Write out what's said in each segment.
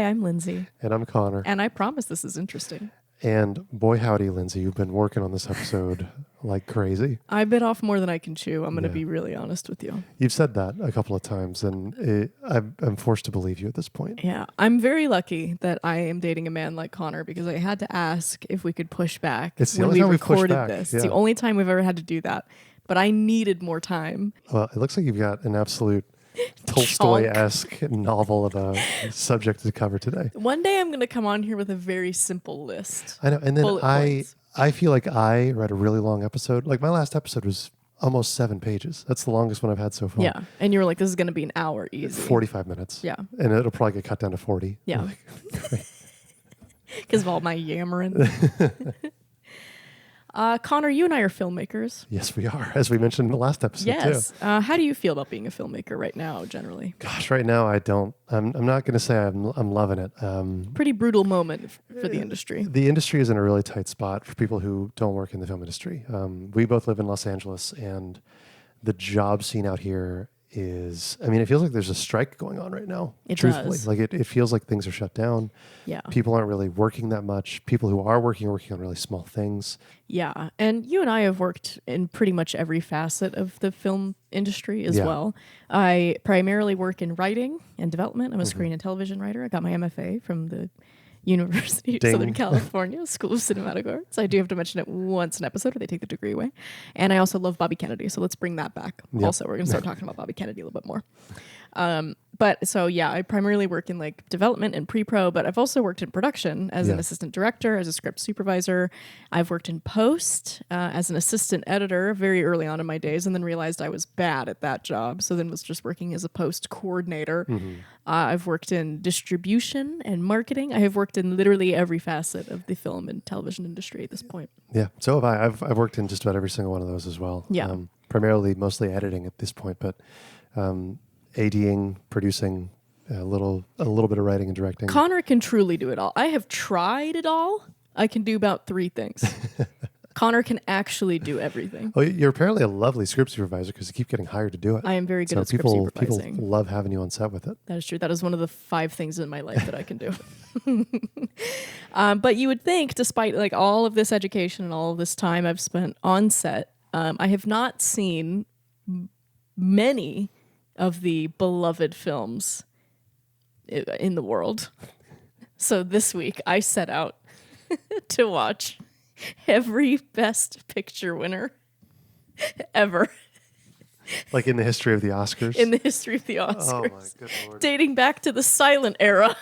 Hi, I'm Lindsay. And I'm Connor. And I promise this is interesting. And boy, howdy, Lindsay, you've been working on this episode like crazy. I bit off more than I can chew. I'm going to be really honest with you. You've said that a couple of times, and I'm forced to believe you at this point. Yeah, I'm very lucky that I am dating a man like Connor because I had to ask if we could push back It's the when only time we we've pushed recorded back. this. Yeah. It's the only time we've ever had to do that. But I needed more time. Well, it looks like you've got an absolute Tolstoy-esque novel of a subject to cover today. One day I'm going to come on here with a very simple list. I know, and then Bullet points. I feel like I read a really long episode. Like my last episode was almost 7 pages. That's the longest one I've had so far. Yeah, and you were like, this is going to be an hour easy. 45 minutes. Yeah. And it'll probably get cut down to 40. Yeah. Because of all my yammering. Connor, you and I are filmmakers. Yes, we are, as we mentioned in the last episode, Yes. too. How do you feel about being a filmmaker right now, generally? Gosh, right now I don't. I'm not going to say I'm loving it. Pretty brutal moment for the industry. The industry is in a really tight spot for people who don't work in the film industry. We both live in Los Angeles, and the job scene out here is, I mean, it feels like there's a strike going on right now. It truthfully. does. Like it feels like things are shut down. Yeah. People aren't really working that much. People who are working on really small things. Yeah. And you and I have worked in pretty much every facet of the film industry as well. I primarily work in writing and development. I'm a screen and television writer. I got my MFA from the University of Southern California School of Cinematic Arts. I do have to mention it once an episode or they take the degree away. And I also love Bobby Kennedy, so let's bring that back. Yep. Also, we're going to start talking about Bobby Kennedy a little bit more. But so, yeah, I primarily work in like development and pre-pro, but I've also worked in production as an assistant director, as a script supervisor. I've worked in post as an assistant editor very early on in my days, and then realized I was bad at that job. So then was just working as a post coordinator. I've worked in distribution and marketing. I have worked in literally every facet of the film and television industry at this point. Yeah, so have I. I've worked in just about every single one of those as well. Yeah. Primarily, mostly editing at this point, but ADing, producing, a little bit of writing and directing. Connor can truly do it all. I have tried it all. I can do about 3 things. Connor can actually do everything. Oh, you're apparently a lovely script supervisor because you keep getting hired to do it. I am very good at script people supervising. People love having you on set with it. That is true. That is one of the 5 things in my life that I can do. But you would think, despite like all of this education and all of this time I've spent on set, I have not seen many of the beloved films in the world. So this week I set out to watch every Best Picture winner ever. Like in the history of the Oscars? In the history of the Oscars. Oh my good Lord. Dating back to the silent era.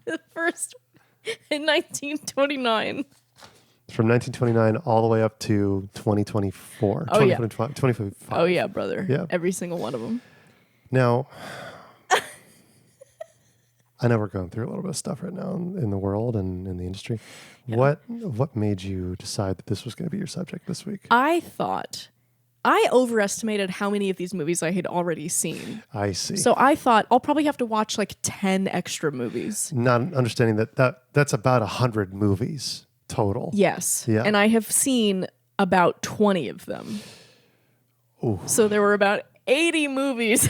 The first in 1929. From 1929 all the way up to 2024. Oh, yeah. 2025. Oh, yeah, brother. Yeah. Every single one of them. Now, I know we're going through a little bit of stuff right now in the world and in the industry. Yeah. What made you decide that this was going to be your subject this week? I overestimated how many of these movies I had already seen. I see. So I thought I'll probably have to watch like 10 extra movies. Not understanding that's about 100 movies total. Yes. Yeah. And I have seen about 20 of them. Ooh. So there were about 80 movies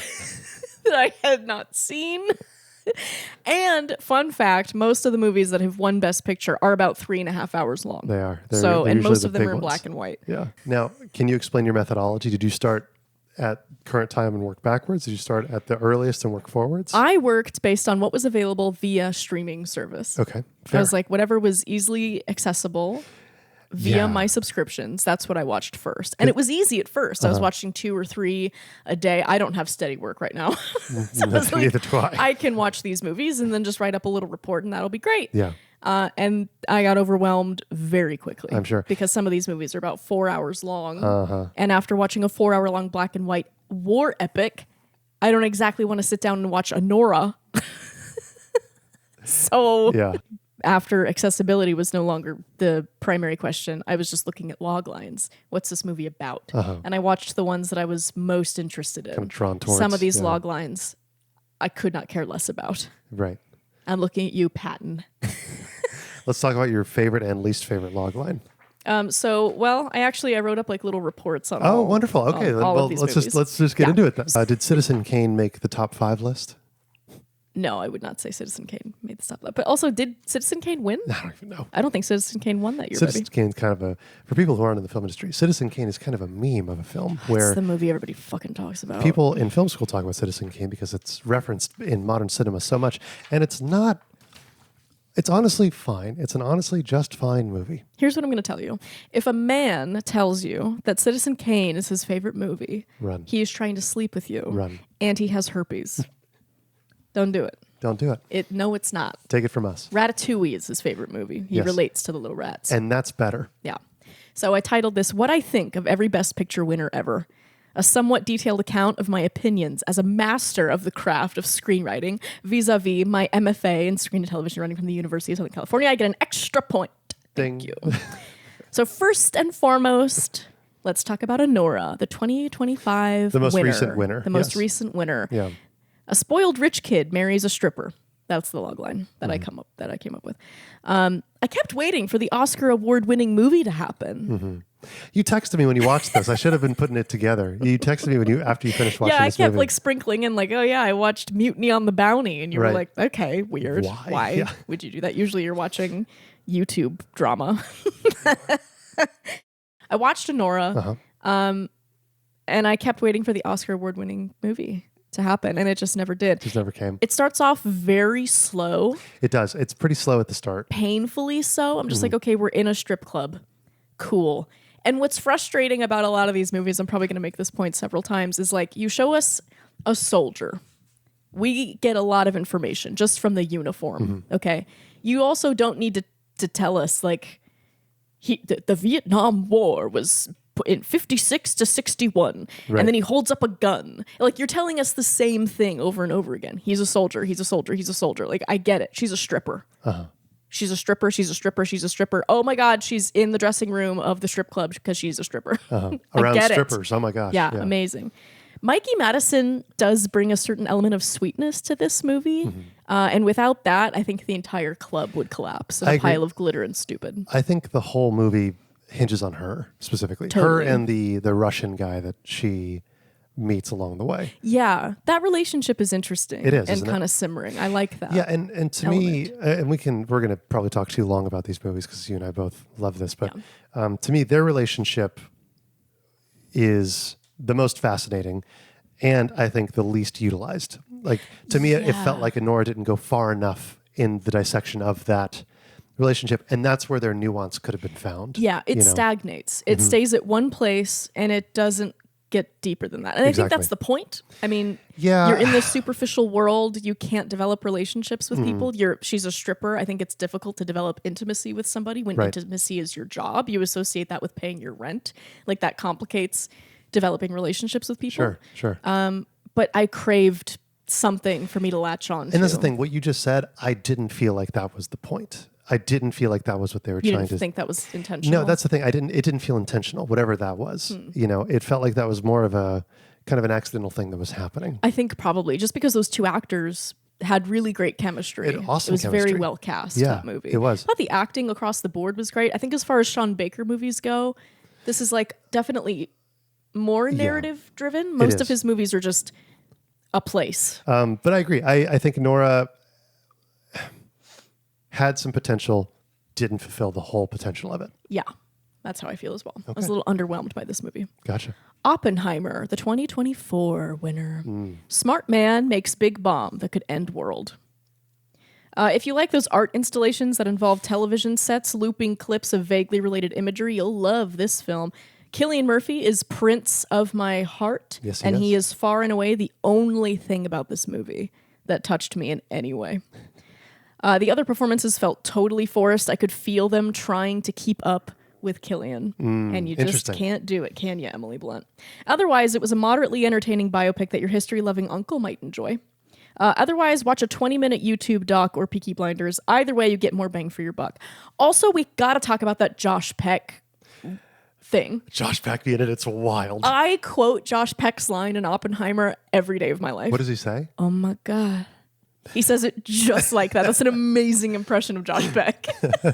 that I had not seen. And fun fact, most of the movies that have won Best Picture are about 3.5 hours long. They are. And most of them big are in ones. black and white. Yeah. Now, can you explain your methodology? Did you start at current time and work backwards? Did you start at the earliest and work forwards? I worked based on what was available via streaming service. Okay. Fair. I was like, whatever was easily accessible via my subscriptions, that's what I watched first. And it was easy at first. I was watching 2 or 3 a day. I don't have steady work right now. So Neither do I. I can watch these movies and then just write up a little report and that'll be great. Yeah. And I got overwhelmed very quickly. I'm sure. Because some of these movies are about 4 hours long. And after watching a 4-hour-long black and white war epic, I don't exactly want to sit down and watch Anora. So Yeah. after accessibility was no longer the primary question, I was just looking at log lines. What's this movie about? And I watched the ones that I was most interested in. Kind of drawn towards. Some of these log lines I could not care less about. Right. I'm looking at you, Patton. Let's talk about your favorite and least favorite log line. I wrote up like little reports on Oh, wonderful. Okay. all Well, of these let's movies. just get into it then. Did Citizen Kane make the top 5 list? No, I would not say Citizen Kane made the stop. But also, did Citizen Kane win? I don't even know. I don't think Citizen Kane won that year. Citizen Kane's kind of for people who aren't in the film industry, Citizen Kane is kind of a meme of a film where it's the movie everybody fucking talks about. people in film school talk about Citizen Kane because it's referenced in modern cinema so much. And it's honestly fine. It's an honestly just fine movie. Here's what I'm going to tell you. If a man tells you that Citizen Kane is his favorite movie, Run. he is trying to sleep with you. Run. And he has herpes. Don't do it. Don't do it. No, it's not. Take it from us. Ratatouille is his favorite movie. He Yes. relates to the little rats. And that's better. Yeah. So I titled this, What I Think of Every Best Picture Winner Ever. A somewhat detailed account of my opinions as a master of the craft of screenwriting vis-a-vis my MFA in screen and television running from the University of Southern California. I get an extra point. Ding. Thank you. So first and foremost, let's talk about Anora, the 2025 The most winner. recent winner. The most Yes. recent winner. Yeah. A spoiled rich kid marries a stripper. That's the logline that I came up with. I kept waiting for the Oscar award-winning movie to happen. You texted me when you watched this. I should have been putting it together. You texted me after you finished watching Yeah, I this kept movie. like sprinkling in like, oh yeah, I watched Mutiny on the Bounty, and you were Right. like, okay, weird. Why? Yeah. would you do that? Usually you're watching YouTube drama. I watched Anora, and I kept waiting for the Oscar award-winning movie to happen, and it just never did. Just never came. It starts off very slow, It does. It's pretty slow at the start. painfully so. I'm just like, okay, we're in a strip club. Cool. And what's frustrating about a lot of these movies, I'm probably going to make this point several times, is like you show us a soldier. We get a lot of information just from the uniform, okay? You also don't need to tell us, like, the Vietnam War was in 56 to 61, Right. and then he holds up a gun. Like, you're telling us the same thing over and over again. He's a soldier, he's a soldier, he's a soldier. Like, I get it. She's a stripper. She's a stripper, she's a stripper, she's a stripper. Oh my God, she's in the dressing room of the strip club because she's a stripper. Around get it. strippers. Oh my gosh. Yeah, amazing. Mikey Madison does bring a certain element of sweetness to this movie. And without that, I think the entire club would collapse in I a agree. pile of glitter and stupid. I think the whole movie hinges on her specifically. Totally. Her and the Russian guy that she meets along the way. Yeah, that relationship is interesting. It is, and isn't it? kind of simmering. I like that. Yeah, and to me, and we're going to probably talk too long about these movies because you and I both love this, but to me, their relationship is the most fascinating and I think the least utilized. Like, to me, it felt like Anora didn't go far enough in the dissection of that relationship, and that's where their nuance could have been found. Yeah, it stagnates. It stays at one place and it doesn't get deeper than that. And I think that's the point. I mean, you're in this superficial world. You can't develop relationships with people. She's a stripper. I think it's difficult to develop intimacy with somebody when intimacy is your job. You associate that with paying your rent. Like, that complicates developing relationships with people. Sure. But I craved something for me to latch on to. And that's the thing. What you just said, I didn't feel like that was the point. I didn't feel like that was what they were You trying to. didn't think that was intentional? No, that's the thing. It didn't feel intentional, whatever that was. You know, it felt like that was more of a kind of an accidental thing that was happening. I think probably just because those two actors had really great chemistry. It was very chemistry. well cast, Yeah, that movie. it was. I thought the acting across the board was great. I think as far as Sean Baker movies go, this is like definitely more narrative driven. Most of his movies are just a place. But I agree. I think Nora had some potential, didn't fulfill the whole potential of it. Yeah, that's how I feel as well. I was a little underwhelmed by this movie. Gotcha. Oppenheimer, the 2024 winner. Smart man makes big bomb that could end world. If you like those art installations that involve television sets looping clips of vaguely related imagery, you'll love this film. Cillian Murphy is Prince of my heart, Yes, and he is far and away the only thing about this movie that touched me in any way. The other performances felt totally forced. I could feel them trying to keep up with Cillian, and you just can't do it, can you, Emily Blunt? Otherwise, it was a moderately entertaining biopic that your history-loving uncle might enjoy. Otherwise, watch a 20-minute YouTube doc or Peaky Blinders. Either way, you get more bang for your buck. Also, we got to talk about that Josh Peck thing. Josh Peck being in it's wild. I quote Josh Peck's line in Oppenheimer every day of my life. What does he say? Oh my God. He says it just like that. That's an amazing impression of Josh Peck. So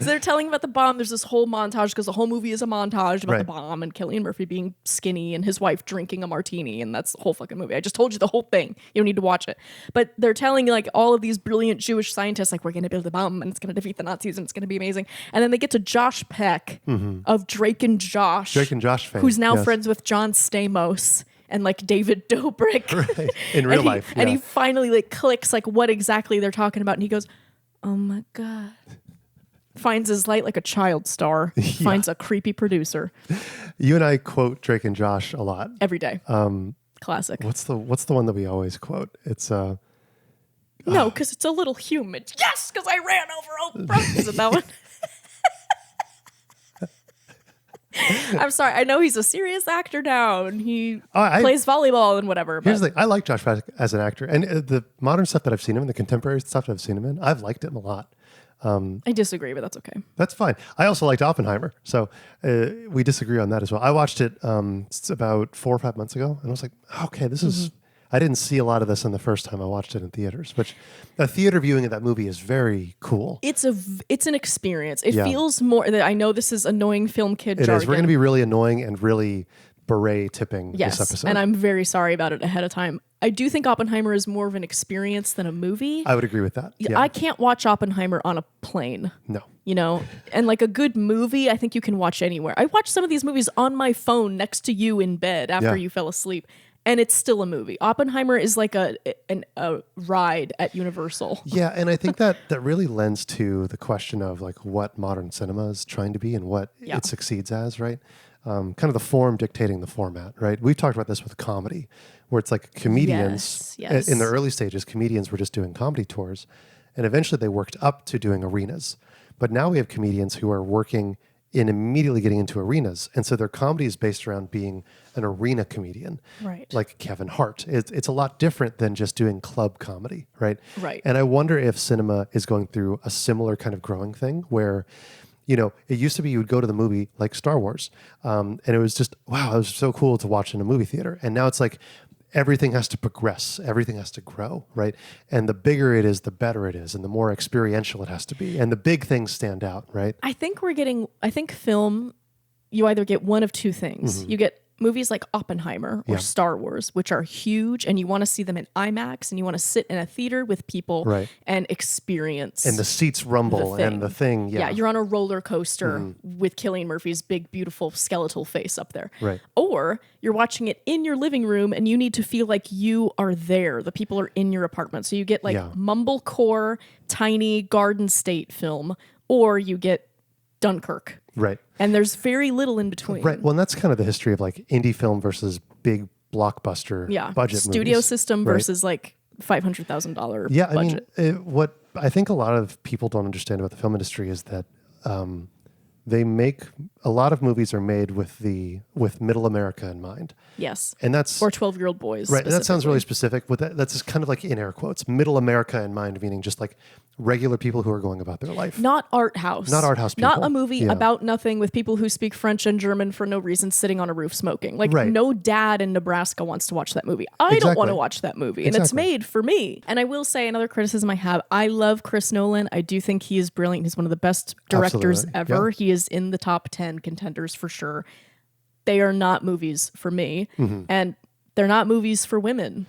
they're telling about the bomb. There's this whole montage because the whole movie is a montage about the bomb and Cillian Murphy being skinny and his wife drinking a martini. And that's the whole fucking movie. I just told you the whole thing. You don't need to watch it. But they're telling like all of these brilliant Jewish scientists, like, we're going to build a bomb and it's going to defeat the Nazis and it's going to be amazing. And then they get to Josh Peck of Drake and Josh. Drake and Josh fame. Who's now friends with John Stamos and like David Dobrik. Right. In real life. And he finally like clicks like what exactly they're talking about. And he goes, oh my God. Finds his light like a child star. Finds a creepy producer. You and I quote Drake and Josh a lot. Every day. Classic. What's the one that we always quote? It's no, because it's a little humid. Yes, because I ran over Oprah. Is it that one? I'm sorry. I know he's a serious actor now, and he plays volleyball and whatever. Here's the thing. I like Josh Peck as an actor. And the modern stuff that I've seen him in, the contemporary stuff that I've seen him in, I've liked him a lot. I disagree, but that's okay. That's fine. I also liked Oppenheimer. So we disagree on that as well. I watched it it's about 4 or 5 months ago, and I was like, okay, this is... I didn't see a lot of this in the first time I watched it in theaters, which a theater viewing of that movie is very cool. It's an experience. It feels more... I know this is annoying film kid jargon. It is. We're going to be really annoying and really beret tipping this episode. And I'm very sorry about it ahead of time. I do think Oppenheimer is more of an experience than a movie. I would agree with that. Yeah. I can't watch Oppenheimer on a plane. No. You know, and like a good movie, I think you can watch anywhere. I watched some of these movies on my phone next to you in bed after you fell asleep. And it's still a movie. Oppenheimer is like a ride at Universal. Yeah, and I think that really lends to the question of like what modern cinema is trying to be and what it succeeds as, right? Kind of the form dictating the format, right? We've talked about this with comedy, where it's like comedians in the early stages, comedians were just doing comedy tours, and eventually they worked up to doing arenas. But now we have comedians who are working in immediately getting into arenas. And so their comedy is based around being an arena comedian, right? Like Kevin Hart. It's a lot different than just doing club comedy, right? Right. And I wonder if cinema is going through a similar kind of growing thing where, you know, it used to be you would go to the movie like Star Wars, and it was just, wow, it was so cool to watch in a movie theater. And now it's like, everything has to progress. Everything has to grow, right? And the bigger it is, the better it is. And the more experiential it has to be. And the big things stand out, right? I think film, you either get one of two things. You get movies like Oppenheimer or Star Wars, which are huge, and you want to see them in IMAX, and you want to sit in a theater with people and experience. And the seats rumble and the thing. Yeah, you're on a roller coaster with Cillian Murphy's big, beautiful skeletal face up there. Right. Or you're watching it in your living room, and you need to feel like you are there. The people are in your apartment. So you get like mumblecore, tiny Garden State film, or you get Dunkirk. Right. And there's very little in between. Right. Well, and that's kind of the history of like indie film versus big blockbuster budget studio movies, system versus like $500,000 budget. budget. I mean, what I think a lot of people don't understand about the film industry is that they make a lot of movies are made with middle America in mind. Yes. And that's or 12-year-old boys. Right. And that sounds really specific, but that's just kind of like in air quotes, middle America in mind, meaning just like regular people who are going about their life. Not art house. Not art house people. Not a movie about nothing with people who speak French and German for no reason sitting on a roof smoking. Like no dad in Nebraska wants to watch that movie. I don't want to watch that movie. And it's made for me. And I will say another criticism I have, I love Chris Nolan. I do think he is brilliant. He's one of the best directors ever. He is in the top 10 contenders for sure. They are not movies for me. And they're not movies for women.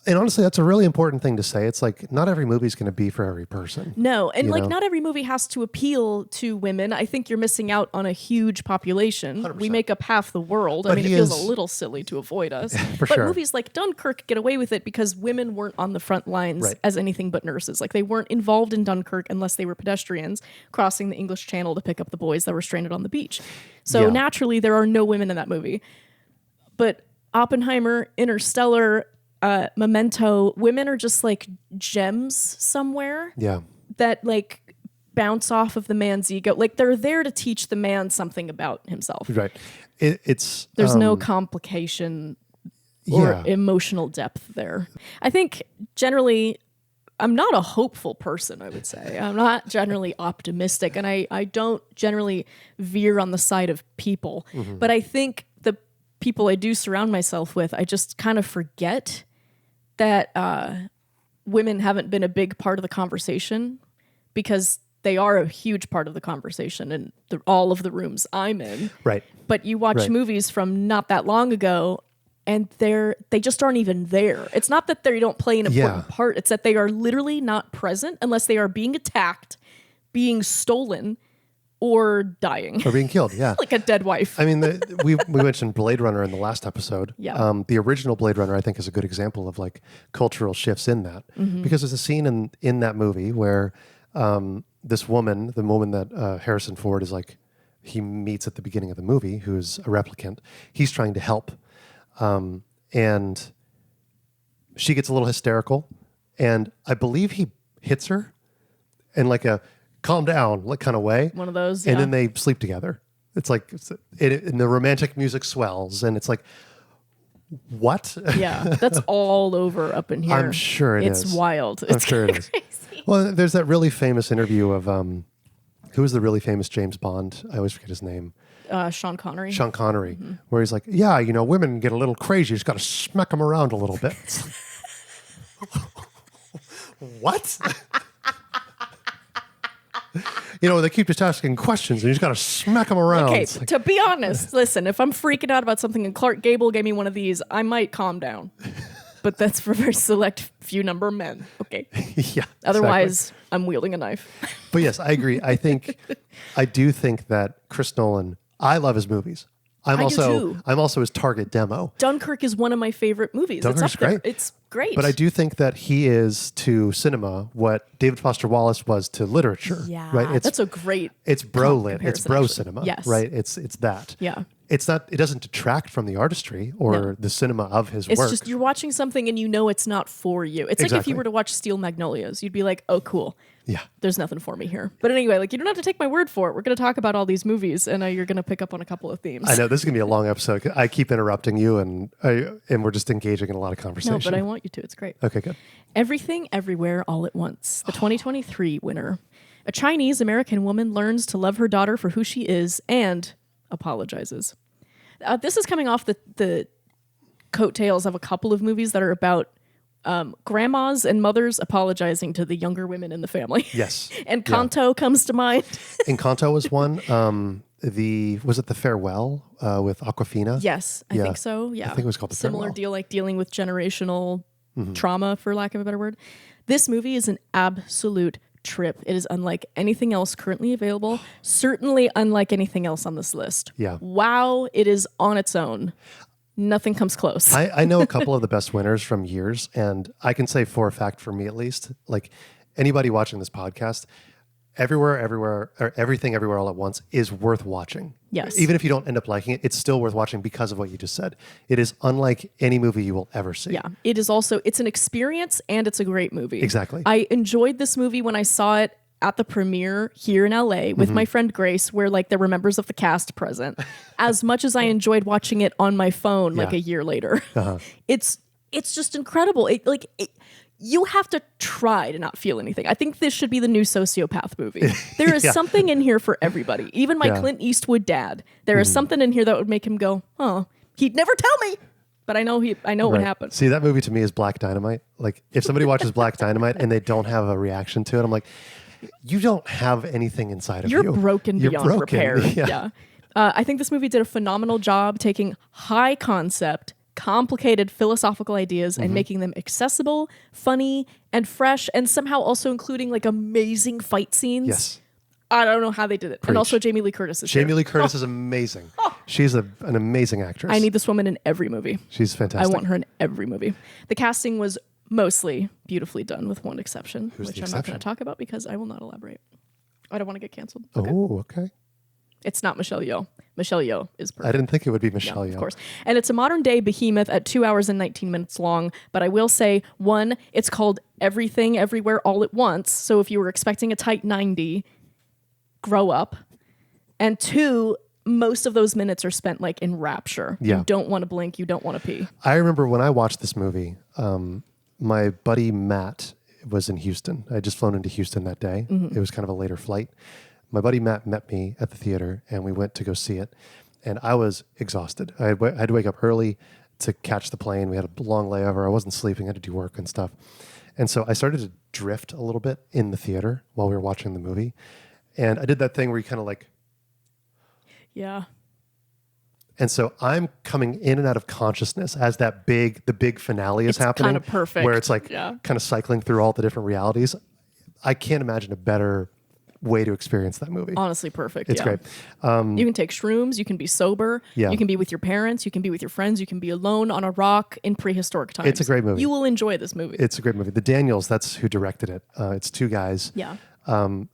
And honestly, that's a really important thing to say. It's like, not every movie is going to be for every person. No. And like, not every movie has to appeal to women. I think you're missing out on a huge population. 100%. We make up half the world. But I mean, it feels a little silly to avoid us. But movies like Dunkirk get away with it because women weren't on the front lines as anything but nurses. Like, they weren't involved in Dunkirk unless they were pedestrians crossing the English Channel to pick up the boys that were stranded on the beach. So naturally, there are no women in that movie. But Oppenheimer, Interstellar, Memento, women are just like gems somewhere that like bounce off of the man's ego. Like, they're there to teach the man something about himself. Right. There's no complication or emotional depth there. I think generally I'm not a hopeful person, I would say. I'm not generally optimistic, and I don't generally veer on the side of people. But I think the people I do surround myself with, I just kind of forget that women haven't been a big part of the conversation, because they are a huge part of the conversation in all of the rooms I'm in. Right. But you watch movies from not that long ago, and they just aren't even there. It's not that they don't play an important part. It's that they are literally not present unless they are being attacked, being stolen, or dying. Or being killed, yeah. Like a dead wife. I mean, we mentioned Blade Runner in the last episode. Yeah. The original Blade Runner, I think, is a good example of like cultural shifts in that. Because there's a scene in that movie where this woman, the woman that Harrison Ford is like, he meets at the beginning of the movie, who's a replicant, he's trying to help. And she gets a little hysterical. And I believe he hits her in like a calm down like kind of way. One of those, and then they sleep together. It's like, and the romantic music swells, and it's like, what? Yeah, that's all over up in here. I'm sure it's wild. I'm sure it is. Crazy. Well, there's that really famous interview of who was the really famous James Bond? I always forget his name. Sean Connery. Sean Connery, where he's like, yeah, you know, women get a little crazy. You just got to smack them around a little bit. What? You know, they keep just asking questions, and you just got to smack them around. Okay, like, to be honest, listen, if I'm freaking out about something and Clark Gable gave me one of these, I might calm down. But that's for a very select few number of men. Okay. yeah. Otherwise, I'm wielding a knife. But yes, I agree. I do think that Chris Nolan, I love his movies. I'm also his target demo. Dunkirk is one of my favorite movies. Dunkirk's great. It's great. But I do think that he is to cinema what David Foster Wallace was to literature. Yeah, right. That's a great. It's bro lit. It's bro actually. cinema. Yes. Right. It's that. Yeah. It's not. It doesn't detract from the artistry or the cinema of his work. It's just you're watching something and you know it's not for you. It's like if you were to watch Steel Magnolias, you'd be like, oh, cool. Yeah. There's nothing for me here. But anyway, like you don't have to take my word for it. We're going to talk about all these movies, and you're going to pick up on a couple of themes. I know this is going to be a long episode. I keep interrupting you, and we're just engaging in a lot of conversation. No, but I want you to. It's great. Okay, good. Everything, Everywhere, All at Once, the 2023 winner. A Chinese-American woman learns to love her daughter for who she is and apologizes. This is coming off the coattails of a couple of movies that are about grandmas and mothers apologizing to the younger women in the family. Yes. And Kanto comes to mind. Encanto was one. Was it The Farewell with Awkwafina? Yes, I think so. Yeah. I think it was called The Similar Farewell. deal, like dealing with generational trauma, for lack of a better word. This movie is an absolute trip. It is unlike anything else currently available. Certainly unlike anything else on this list. Yeah. Wow, it is on its own. Nothing comes close. I know a couple of the best winners from years, and I can say for a fact, for me at least, like anybody watching this podcast, Everything, Everywhere, All at Once is worth watching. Yes. Even if you don't end up liking it, it's still worth watching because of what you just said. It is unlike any movie you will ever see. Yeah. It is also, it's an experience and it's a great movie. Exactly. I enjoyed this movie when I saw it at the premiere here in LA with my friend Grace, where like there were members of the cast present, as much as I enjoyed watching it on my phone like a year later. It's just incredible. You have to try to not feel anything. I think this should be the new Sociopath movie. There is something in here for everybody. Even my Clint Eastwood dad. There is something in here that would make him go, oh, he'd never tell me. But I know what happened. See, that movie to me is Black Dynamite. Like if somebody watches Black Dynamite and they don't have a reaction to it, I'm like, you don't have anything inside of you. You're broken beyond repair. Yeah. I think this movie did a phenomenal job taking high concept, complicated philosophical ideas and making them accessible, funny, and fresh, and somehow also including like amazing fight scenes. Yes. I don't know how they did it. And also Jamie Lee Curtis is Jamie Lee Curtis is amazing. She's an amazing actress. I need this woman in every movie. She's fantastic. I want her in every movie. The casting was mostly beautifully done with one exception, which I'm not going to talk about because I will not elaborate. I don't want to get canceled. Okay. Oh, okay. It's not Michelle Yeoh. Michelle Yeoh is perfect. I didn't think it would be Michelle Yeoh. Of course. And it's a modern day behemoth at 2 hours and 19 minutes long. But I will say, one, it's called Everything, Everywhere, All at Once. So if you were expecting a tight 90, grow up. And two, most of those minutes are spent like in rapture. Yeah. You don't want to blink. You don't want to pee. I remember when I watched this movie, my buddy Matt was in Houston. I had just flown into Houston that day. It was kind of a later flight. My buddy Matt met me at the theater, and we went to go see it. And I was exhausted. I had to wake up early to catch the plane. We had a long layover. I wasn't sleeping. I had to do work and stuff. And so I started to drift a little bit in the theater while we were watching the movie. And I did that thing where you kind of like, Yeah. and so I'm coming in and out of consciousness as the big finale is happening. Kind of perfect. Where it's like kind of cycling through all the different realities. I can't imagine a better way to experience that movie. Honestly, perfect. It's great. You can take shrooms. You can be sober. Yeah. You can be with your parents. You can be with your friends. You can be alone on a rock in prehistoric times. It's a great movie. You will enjoy this movie. It's a great movie. The Daniels, that's who directed it. It's two guys. Yeah.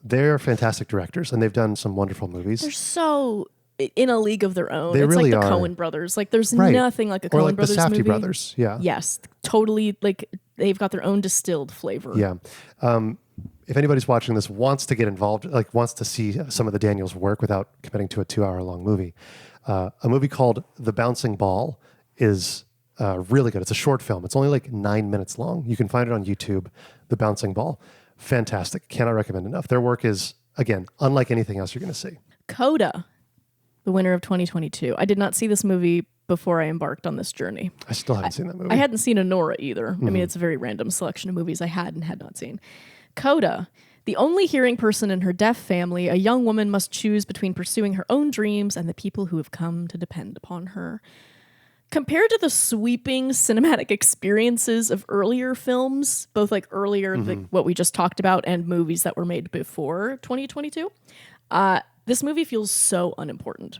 They're fantastic directors, and they've done some wonderful movies. They're so in a league of their own. They It's really like the are. Coen brothers. Like there's Right. nothing like a Or Coen like brothers the Safdie movie. brothers. Yeah. Yes, totally. Like they've got their own distilled flavor. Yeah. If anybody's watching this wants to get involved, like wants to see some of the Daniels' work without committing to a 2-hour-long movie, a movie called The Bouncing Ball is really good. It's a short film. It's only like 9 minutes long. You can find it on YouTube. The Bouncing Ball, fantastic. Cannot recommend enough. Their work is, again, unlike anything else you're going to see. Coda, the winner of 2022. I did not see this movie before I embarked on this journey. I still haven't seen that movie. I hadn't seen Anora either. I mean, it's a very random selection of movies I had and had not seen. Coda, the only hearing person in her deaf family, a young woman must choose between pursuing her own dreams and the people who have come to depend upon her. Compared to the sweeping cinematic experiences of earlier films, both like earlier, like what we just talked about, and movies that were made before 2022, this movie feels so unimportant.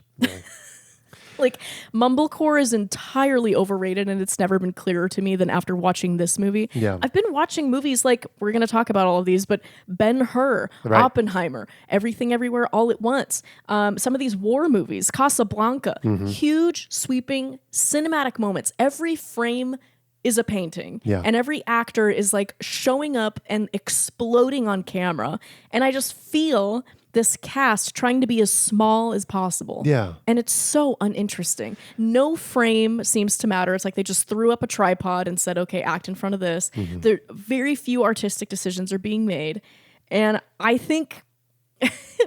Like, mumblecore is entirely overrated, and it's never been clearer to me than after watching this movie. Yeah. I've been watching movies like, we're going to talk about all of these, but Ben-Hur, Right. Oppenheimer, Everything Everywhere All at Once, some of these war movies, Casablanca, huge, sweeping, cinematic moments. Every frame is a painting, Yeah. and every actor is like showing up and exploding on camera, and I just feel this cast trying to be as small as possible. Yeah. And it's so uninteresting. No frame seems to matter. It's like they just threw up a tripod and said, okay, act in front of this. There very few artistic decisions are being made. And I think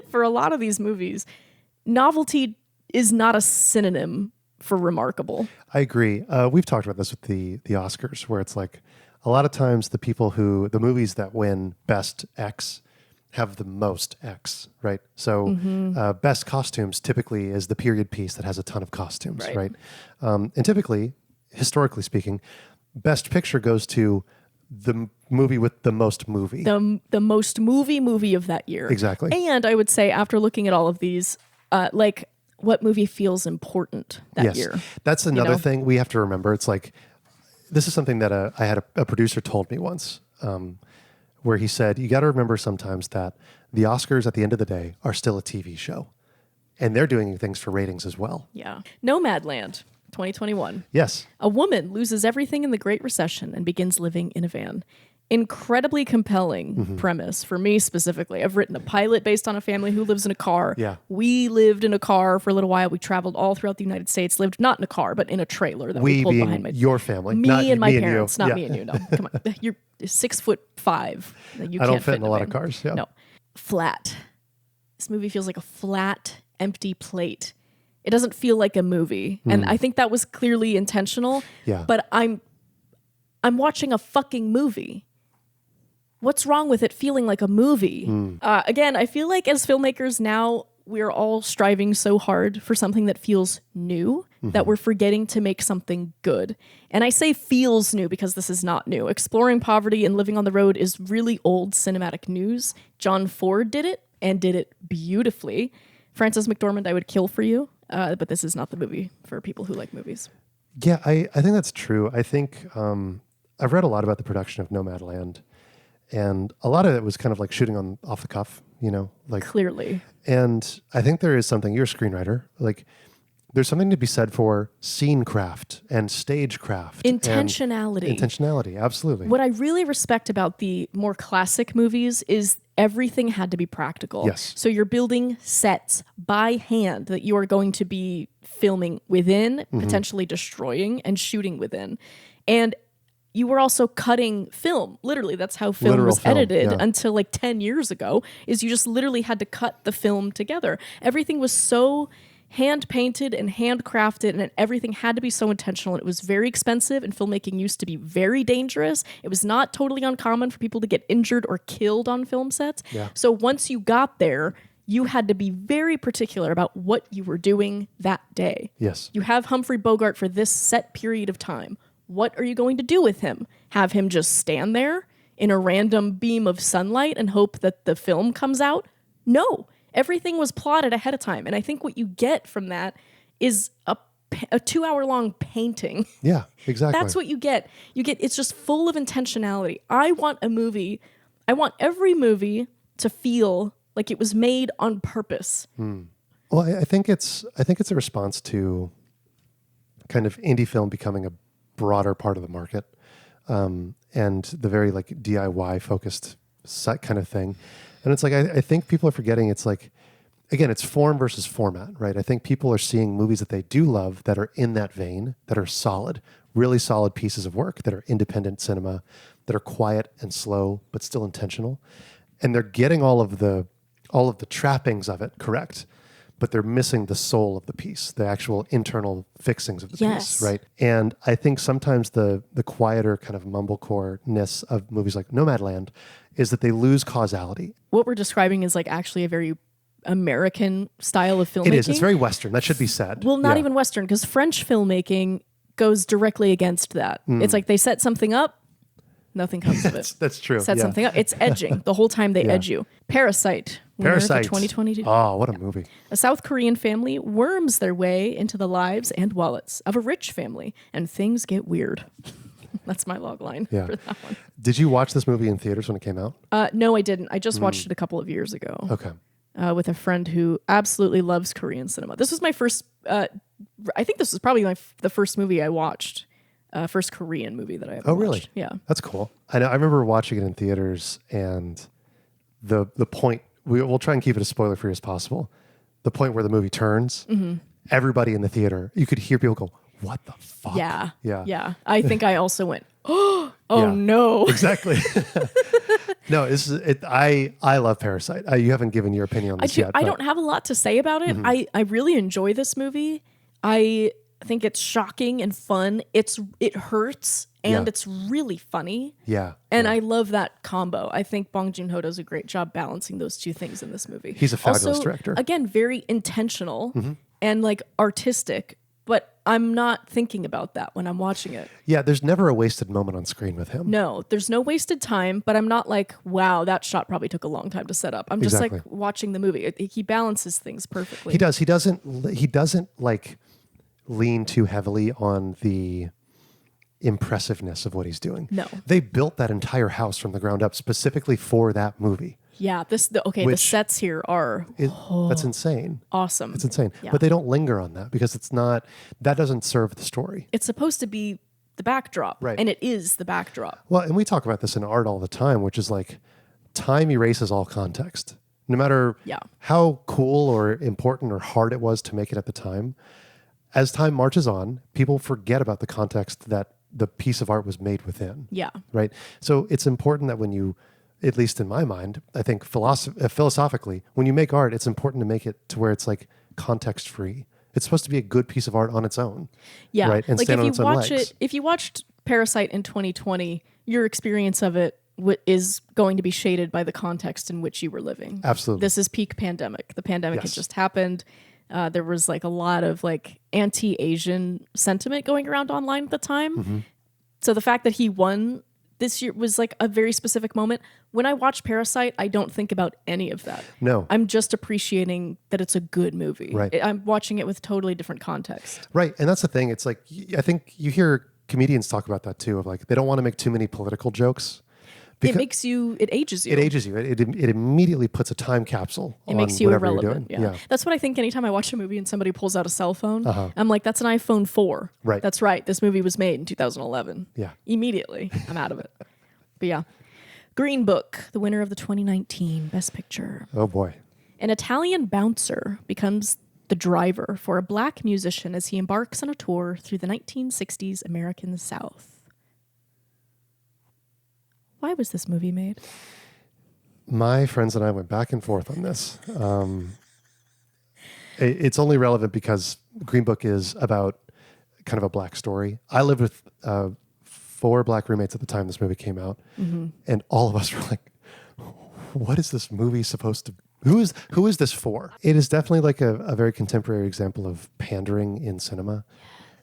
for a lot of these movies, novelty is not a synonym for remarkable. I agree. We've talked about this with the Oscars, where it's like a lot of times the movies that win Best X have the most X, right? So best costumes typically is the period piece that has a ton of costumes, right? And typically, historically speaking, best picture goes to the movie with the most movie. The most movie of that year. Exactly. And I would say after looking at all of these, like what movie feels important that year. That's another thing we have to remember. It's like, this is something that I had a producer told me once, where he said, you got to remember sometimes that the Oscars at the end of the day are still a TV show, and they're doing things for ratings as well. Yeah. Nomadland, 2021. Yes. A woman loses everything in the Great Recession and begins living in a van. Incredibly compelling premise for me specifically. I've written a pilot based on a family who lives in a car. Yeah. We lived in a car for a little while. We traveled all throughout the United States, lived not in a car, but in a trailer that we pulled being behind my your family. Me and my you. parents, not Yeah. me and you. No, come on. You're 6'5". You I don't can't fit in a lot of van. cars. Yeah. No. Flat. This movie feels like a flat, empty plate. It doesn't feel like a movie. And I think that was clearly intentional. Yeah. But I'm watching a fucking movie. What's wrong with it feeling like a movie? Again, I feel like as filmmakers now, we're all striving so hard for something that feels new that we're forgetting to make something good. And I say feels new because this is not new. Exploring poverty and living on the road is really old cinematic news. John Ford did it and did it beautifully. Frances McDormand, I would kill for you, but this is not the movie for people who like movies. Yeah, I think that's true. I think I've read a lot about the production of Nomadland, and a lot of it was kind of like shooting off the cuff, like Clearly. And I think there is something, you're a screenwriter, like there's something to be said for scene craft and stage craft. Intentionality. Intentionality, absolutely. What I really respect about the more classic movies is everything had to be practical. Yes. So you're building sets by hand that you are going to be filming within, potentially destroying and shooting within. And you were also cutting film. Literally, that's how film Literal was film, edited yeah. until like 10 years ago, is you just literally had to cut the film together. Everything was so hand painted and handcrafted, and everything had to be so intentional. And it was very expensive, and filmmaking used to be very dangerous. It was not totally uncommon for people to get injured or killed on film sets. Yeah. So once you got there, you had to be very particular about what you were doing that day. Yes. You have Humphrey Bogart for this set period of time. What are you going to do with him? Have him just stand there in a random beam of sunlight and hope that the film comes out? No. Everything was plotted ahead of time. And I think what you get from that is a 2-hour-long painting. Yeah, exactly. That's what you get. It's just full of intentionality. I want every movie to feel like it was made on purpose. Well, I think it's a response to kind of indie film becoming a broader part of the market, and the very like DIY focused kind of thing. And it's like I think people are forgetting. It's like, again, it's form versus format, right? I think people are seeing movies that they do love that are in that vein, that are solid, really solid pieces of work, that are independent cinema, that are quiet and slow but still intentional, and they're getting all of the trappings of it correct, but they're missing the soul of the piece, the actual internal fixings of the piece, right? And I think sometimes the quieter kind of mumblecore-ness of movies like Nomadland is that they lose causality. What we're describing is like actually a very American style of filmmaking. It is. It's very Western. That should be said. Well, not even Western, because French filmmaking goes directly against that. It's like they set something up, nothing comes of it. That's true. Set something up. It's edging. The whole time they edge you. Parasite. Parasite. 2022. Oh, what a movie. A South Korean family worms their way into the lives and wallets of a rich family, and things get weird. That's my log line for that one. Did you watch this movie in theaters when it came out? No, I didn't. I just watched it a couple of years ago. Okay. With a friend who absolutely loves Korean cinema. This was my first, I think this was probably the first movie I watched. First Korean movie that I ever watched. Really? Yeah. That's cool. I know. I remember watching it in theaters, and the point, we'll try and keep it as spoiler-free as possible. The point where the movie turns, everybody in the theater, you could hear people go, "What the fuck?" Yeah. Yeah. Yeah. I think I also went, oh no. Exactly. No, this is it. I love Parasite. You haven't given your opinion on this yet. I don't have a lot to say about it. I really enjoy this movie. I think it's shocking and fun. It hurts and it's really funny. Yeah. And I love that combo. I think Bong Joon-ho does a great job balancing those two things in this movie. He's a fabulous also, director. Again, very intentional and like artistic, but I'm not thinking about that when I'm watching it. Yeah, there's never a wasted moment on screen with him. No, there's no wasted time, but I'm not like, wow, that shot probably took a long time to set up. I'm just like watching the movie. He balances things perfectly. He does. He doesn't like lean too heavily on the impressiveness of what he's doing. No. They built that entire house from the ground up specifically for that movie. Yeah, the sets here are that's insane. Awesome. It's insane. Yeah. But they don't linger on that because that doesn't serve the story. It's supposed to be the backdrop, right? And it is the backdrop. Well, and we talk about this in art all the time, which is like time erases all context. No matter how cool or important or hard it was to make it at the time, as time marches on, people forget about the context that the piece of art was made within. Yeah. Right? So it's important that when you, at least in my mind, I think philosophically, when you make art, it's important to make it to where it's like context free. It's supposed to be a good piece of art on its own. Yeah. Right? And like stand if on you its own watch legs. if you watched Parasite in 2020, your experience of it is going to be shaded by the context in which you were living. Absolutely. This is peak pandemic. The pandemic had just happened. There was like a lot of like anti-Asian sentiment going around online at the time. So the fact that he won this year was like a very specific moment. When I watch Parasite, I don't think about any of that. No. I'm just appreciating that it's a good movie. Right. I'm watching it with totally different context. Right. And that's the thing. It's like, I think you hear comedians talk about that too, of like, they don't want to make too many political jokes. It ages you. It ages you. It immediately puts a time capsule on makes you whatever irrelevant. you're doing. Yeah. That's what I think anytime I watch a movie and somebody pulls out a cell phone, I'm like, that's an iPhone 4. Right. That's right. This movie was made in 2011. Yeah. Immediately, I'm out of it. But yeah. Green Book, the winner of the 2019 Best Picture. Oh boy. An Italian bouncer becomes the driver for a black musician as he embarks on a tour through the 1960s American South. Why was this movie made? My friends and I went back and forth on this. It's only relevant because Green Book is about kind of a black story. I lived with 4 black roommates at the time this movie came out, and all of us were like, what is this movie supposed to who is this for? It is definitely like a very contemporary example of pandering in cinema.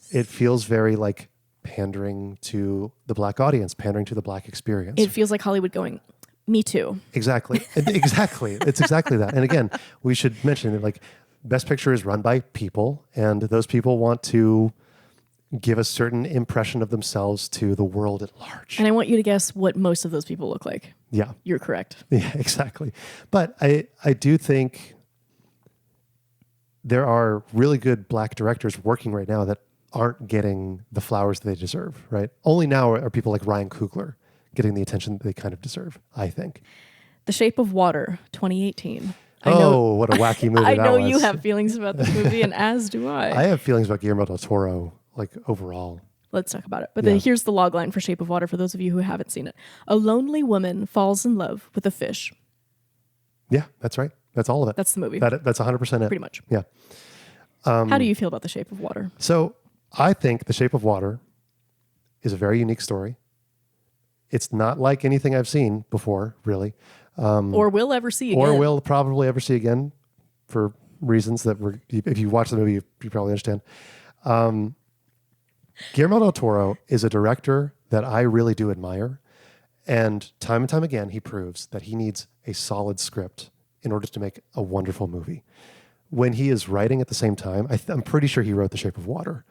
Yes. It feels very like pandering to the black audience, pandering to the black experience. It feels like Hollywood going, me too. Exactly. Exactly. It's exactly that. And again, we should mention that like Best Picture is run by people, and those people want to give a certain impression of themselves to the world at large. And I want you to guess what most of those people look like. Yeah. You're correct. Yeah, exactly. But I do think there are really good black directors working right now that aren't getting the flowers that they deserve, right? Only now are people like Ryan Coogler getting the attention that they kind of deserve, I think. The Shape of Water, 2018. What a wacky movie I that know was. you have feelings about this movie, and as do I. I have feelings about Guillermo del Toro, like overall. Let's talk about it. But then here's the logline for Shape of Water for those of you who haven't seen it. A lonely woman falls in love with a fish. Yeah, that's right. That's all of it. That's the movie. That's 100% it. Pretty much. Yeah. How do you feel about The Shape of Water? So I think The Shape of Water is a very unique story. It's not like anything I've seen before, really. Or will ever see again. Or will probably ever see again for reasons that if you watch the movie, you probably understand. Guillermo del Toro is a director that I really do admire. And time again, he proves that he needs a solid script in order to make a wonderful movie. When he is writing at the same time, I'm pretty sure he wrote The Shape of Water.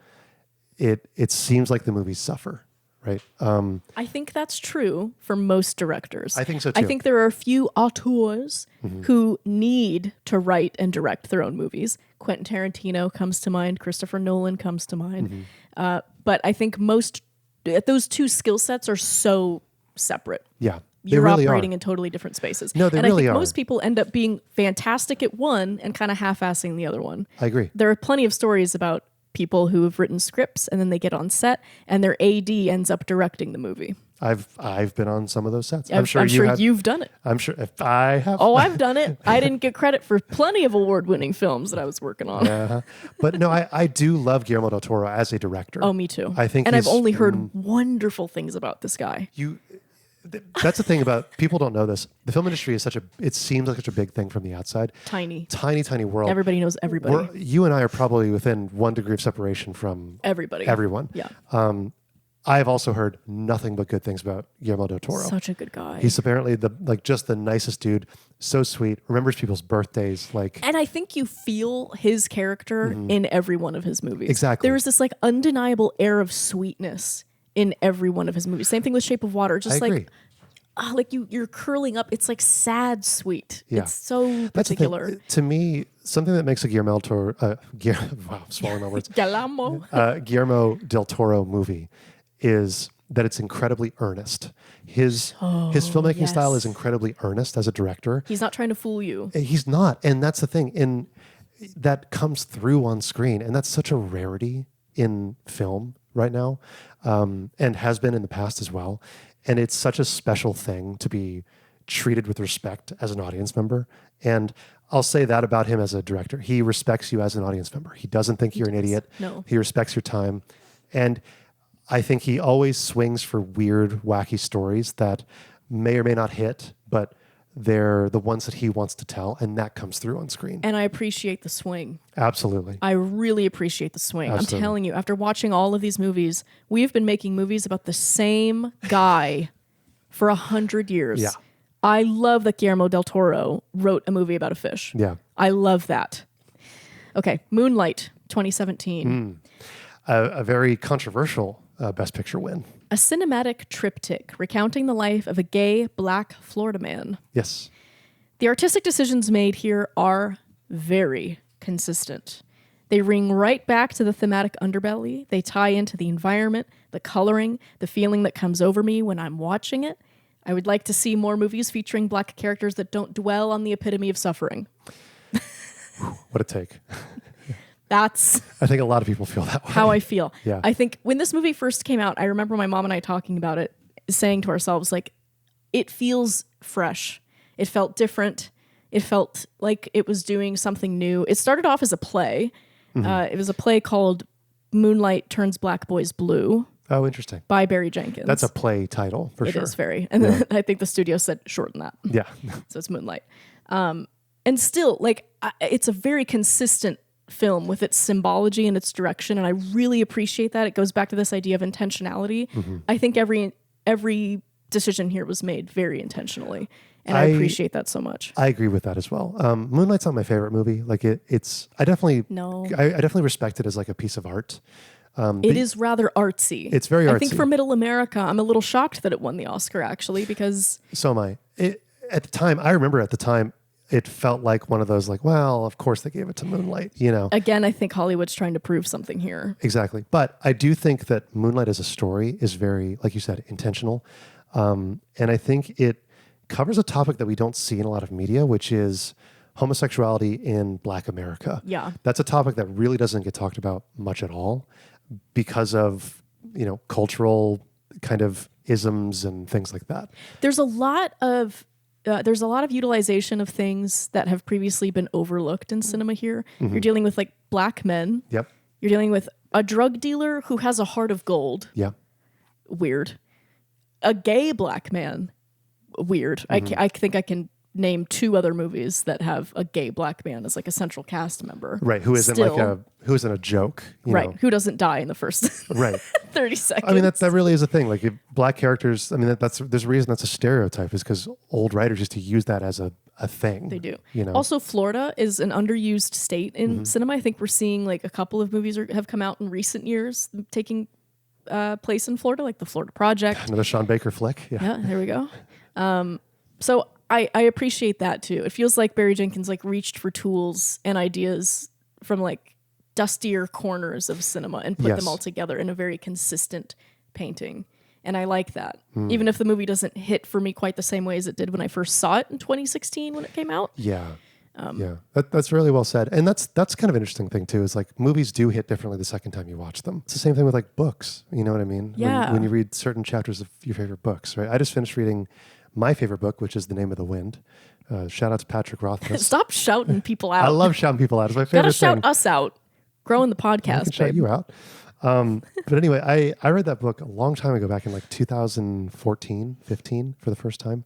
It seems like the movies suffer, right? I think that's true for most directors. I think so too. I think there are a few auteurs who need to write and direct their own movies. Quentin Tarantino comes to mind. Christopher Nolan comes to mind. But I think those two skill sets are so separate. Yeah. You're really operating are. in totally different spaces. No, they and really I think are. most people end up being fantastic at one and kind of half-assing the other one. I agree. There are plenty of stories about people who have written scripts and then they get on set and their AD ends up directing the movie. I've been on some of those sets. I'm sure you've done it. I'm sure if I have. Oh, I've done it. I didn't get credit for plenty of award-winning films that I was working on. Yeah. But no, I do love Guillermo del Toro as a director. Oh, me too. I think and I've only heard wonderful things about this guy. That's the thing about people don't know this. The film industry is it seems like such a big thing from the outside. Tiny world. Everybody knows everybody. You and I are probably within 1 degree of separation from everyone. Yeah. I've also heard nothing but good things about Guillermo del Toro. Such a good guy. He's apparently just the nicest dude. So sweet. Remembers people's birthdays. And I think you feel his character in every one of his movies. Exactly. There is this undeniable air of sweetness in every one of his movies. Same thing with Shape of Water. Just I agree. You're curling up. It's like sad sweet. Yeah. It's so That's particular. To me, something that makes a Guillermo del Toro, wow, swallowing my words. Guillermo del Toro movie is that it's incredibly earnest. His filmmaking style is incredibly earnest as a director. He's not trying to fool you. He's not, and that's the thing. And that comes through on screen, and that's such a rarity in film right now, and has been in the past as well. And it's such a special thing to be treated with respect as an audience member. And I'll say that about him as a director. He respects you as an audience member. He doesn't think you're an idiot. No. He respects your time. And I think he always swings for weird, wacky stories that may or may not hit, but they're the ones that he wants to tell, and that comes through on screen. And I appreciate the swing. Absolutely. I really appreciate the swing. Absolutely. I'm telling you, after watching all of these movies, we've been making movies about the same guy for 100 years. Yeah. I love that Guillermo del Toro wrote a movie about a fish. Yeah. I love that. Okay, Moonlight, 2017. A very controversial Best Picture win. A cinematic triptych recounting the life of a gay black Florida man. Yes. The artistic decisions made here are very consistent. They ring right back to the thematic underbelly. They tie into the environment, the coloring, the feeling that comes over me when I'm watching it. I would like to see more movies featuring black characters that don't dwell on the epitome of suffering. What a take. I think a lot of people feel that way. How I feel. Yeah. I think when this movie first came out, I remember my mom and I talking about it, saying to ourselves, it feels fresh. It felt different. It felt like it was doing something new. It started off as a play. It was a play called Moonlight Turns Black Boys Blue. Oh, interesting. By Barry Jenkins. That's a play title for sure. It is very. And then I think the studio said shorten that. Yeah. So it's Moonlight. And still, like, it's a very consistent film with its symbology and its direction, and I really appreciate that. It goes back to this idea of intentionality. I think every decision here was made very intentionally, and I appreciate that so much. I agree with that as well. Moonlight's not my favorite movie. Like it's, I definitely respect it as like a piece of art. It is rather artsy. It's very artsy. I think for Middle America, I'm a little shocked that it won the Oscar, actually, because... So am I. At the time, I remember at the time, it felt like one of those like, well, of course they gave it to Moonlight, you know? Again, I think Hollywood's trying to prove something here. Exactly. But I do think that Moonlight as a story is very, like you said, intentional. And I think it covers a topic that we don't see in a lot of media, which is homosexuality in Black America. Yeah. That's a topic that really doesn't get talked about much at all because of, you know, cultural kind of isms and things like that. There's a lot of utilization of things that have previously been overlooked in cinema here. You're dealing with like black men. Yep. You're dealing with a drug dealer who has a heart of gold. Yeah. Weird. A gay black man. Weird. I think I can name 2 other movies that have a gay black man as like a central cast member. Right. Who isn't a joke. Right. know. Who doesn't die in the first right. 30 seconds. I mean, that really is a thing. Like if black characters, I mean, there's a reason that's a stereotype is because old writers used to use that as a thing. They do. You know? Also, Florida is an underused state in cinema. I think we're seeing like a couple of movies have come out in recent years taking place in Florida, like The Florida Project. Another Sean Baker flick. Yeah, there we go. So I appreciate that too. It feels like Barry Jenkins like reached for tools and ideas from like dustier corners of cinema and put them all together in a very consistent painting. And I like that. Even if the movie doesn't hit for me quite the same way as it did when I first saw it in 2016 when it came out. Yeah. That's really well said. And that's kind of an interesting thing too, is like movies do hit differently the second time you watch them. It's the same thing with like books. You know what I mean? Yeah. When you read certain chapters of your favorite books, right? I just finished reading my favorite book, which is The Name of the Wind. Shout out to Patrick Rothfuss. Stop shouting people out. I love shouting people out. It's my favorite Gotta thing. shout us out. Growing the podcast, I can shout you out. But anyway, I read that book a long time ago, back in like 2014, 15 for the first time.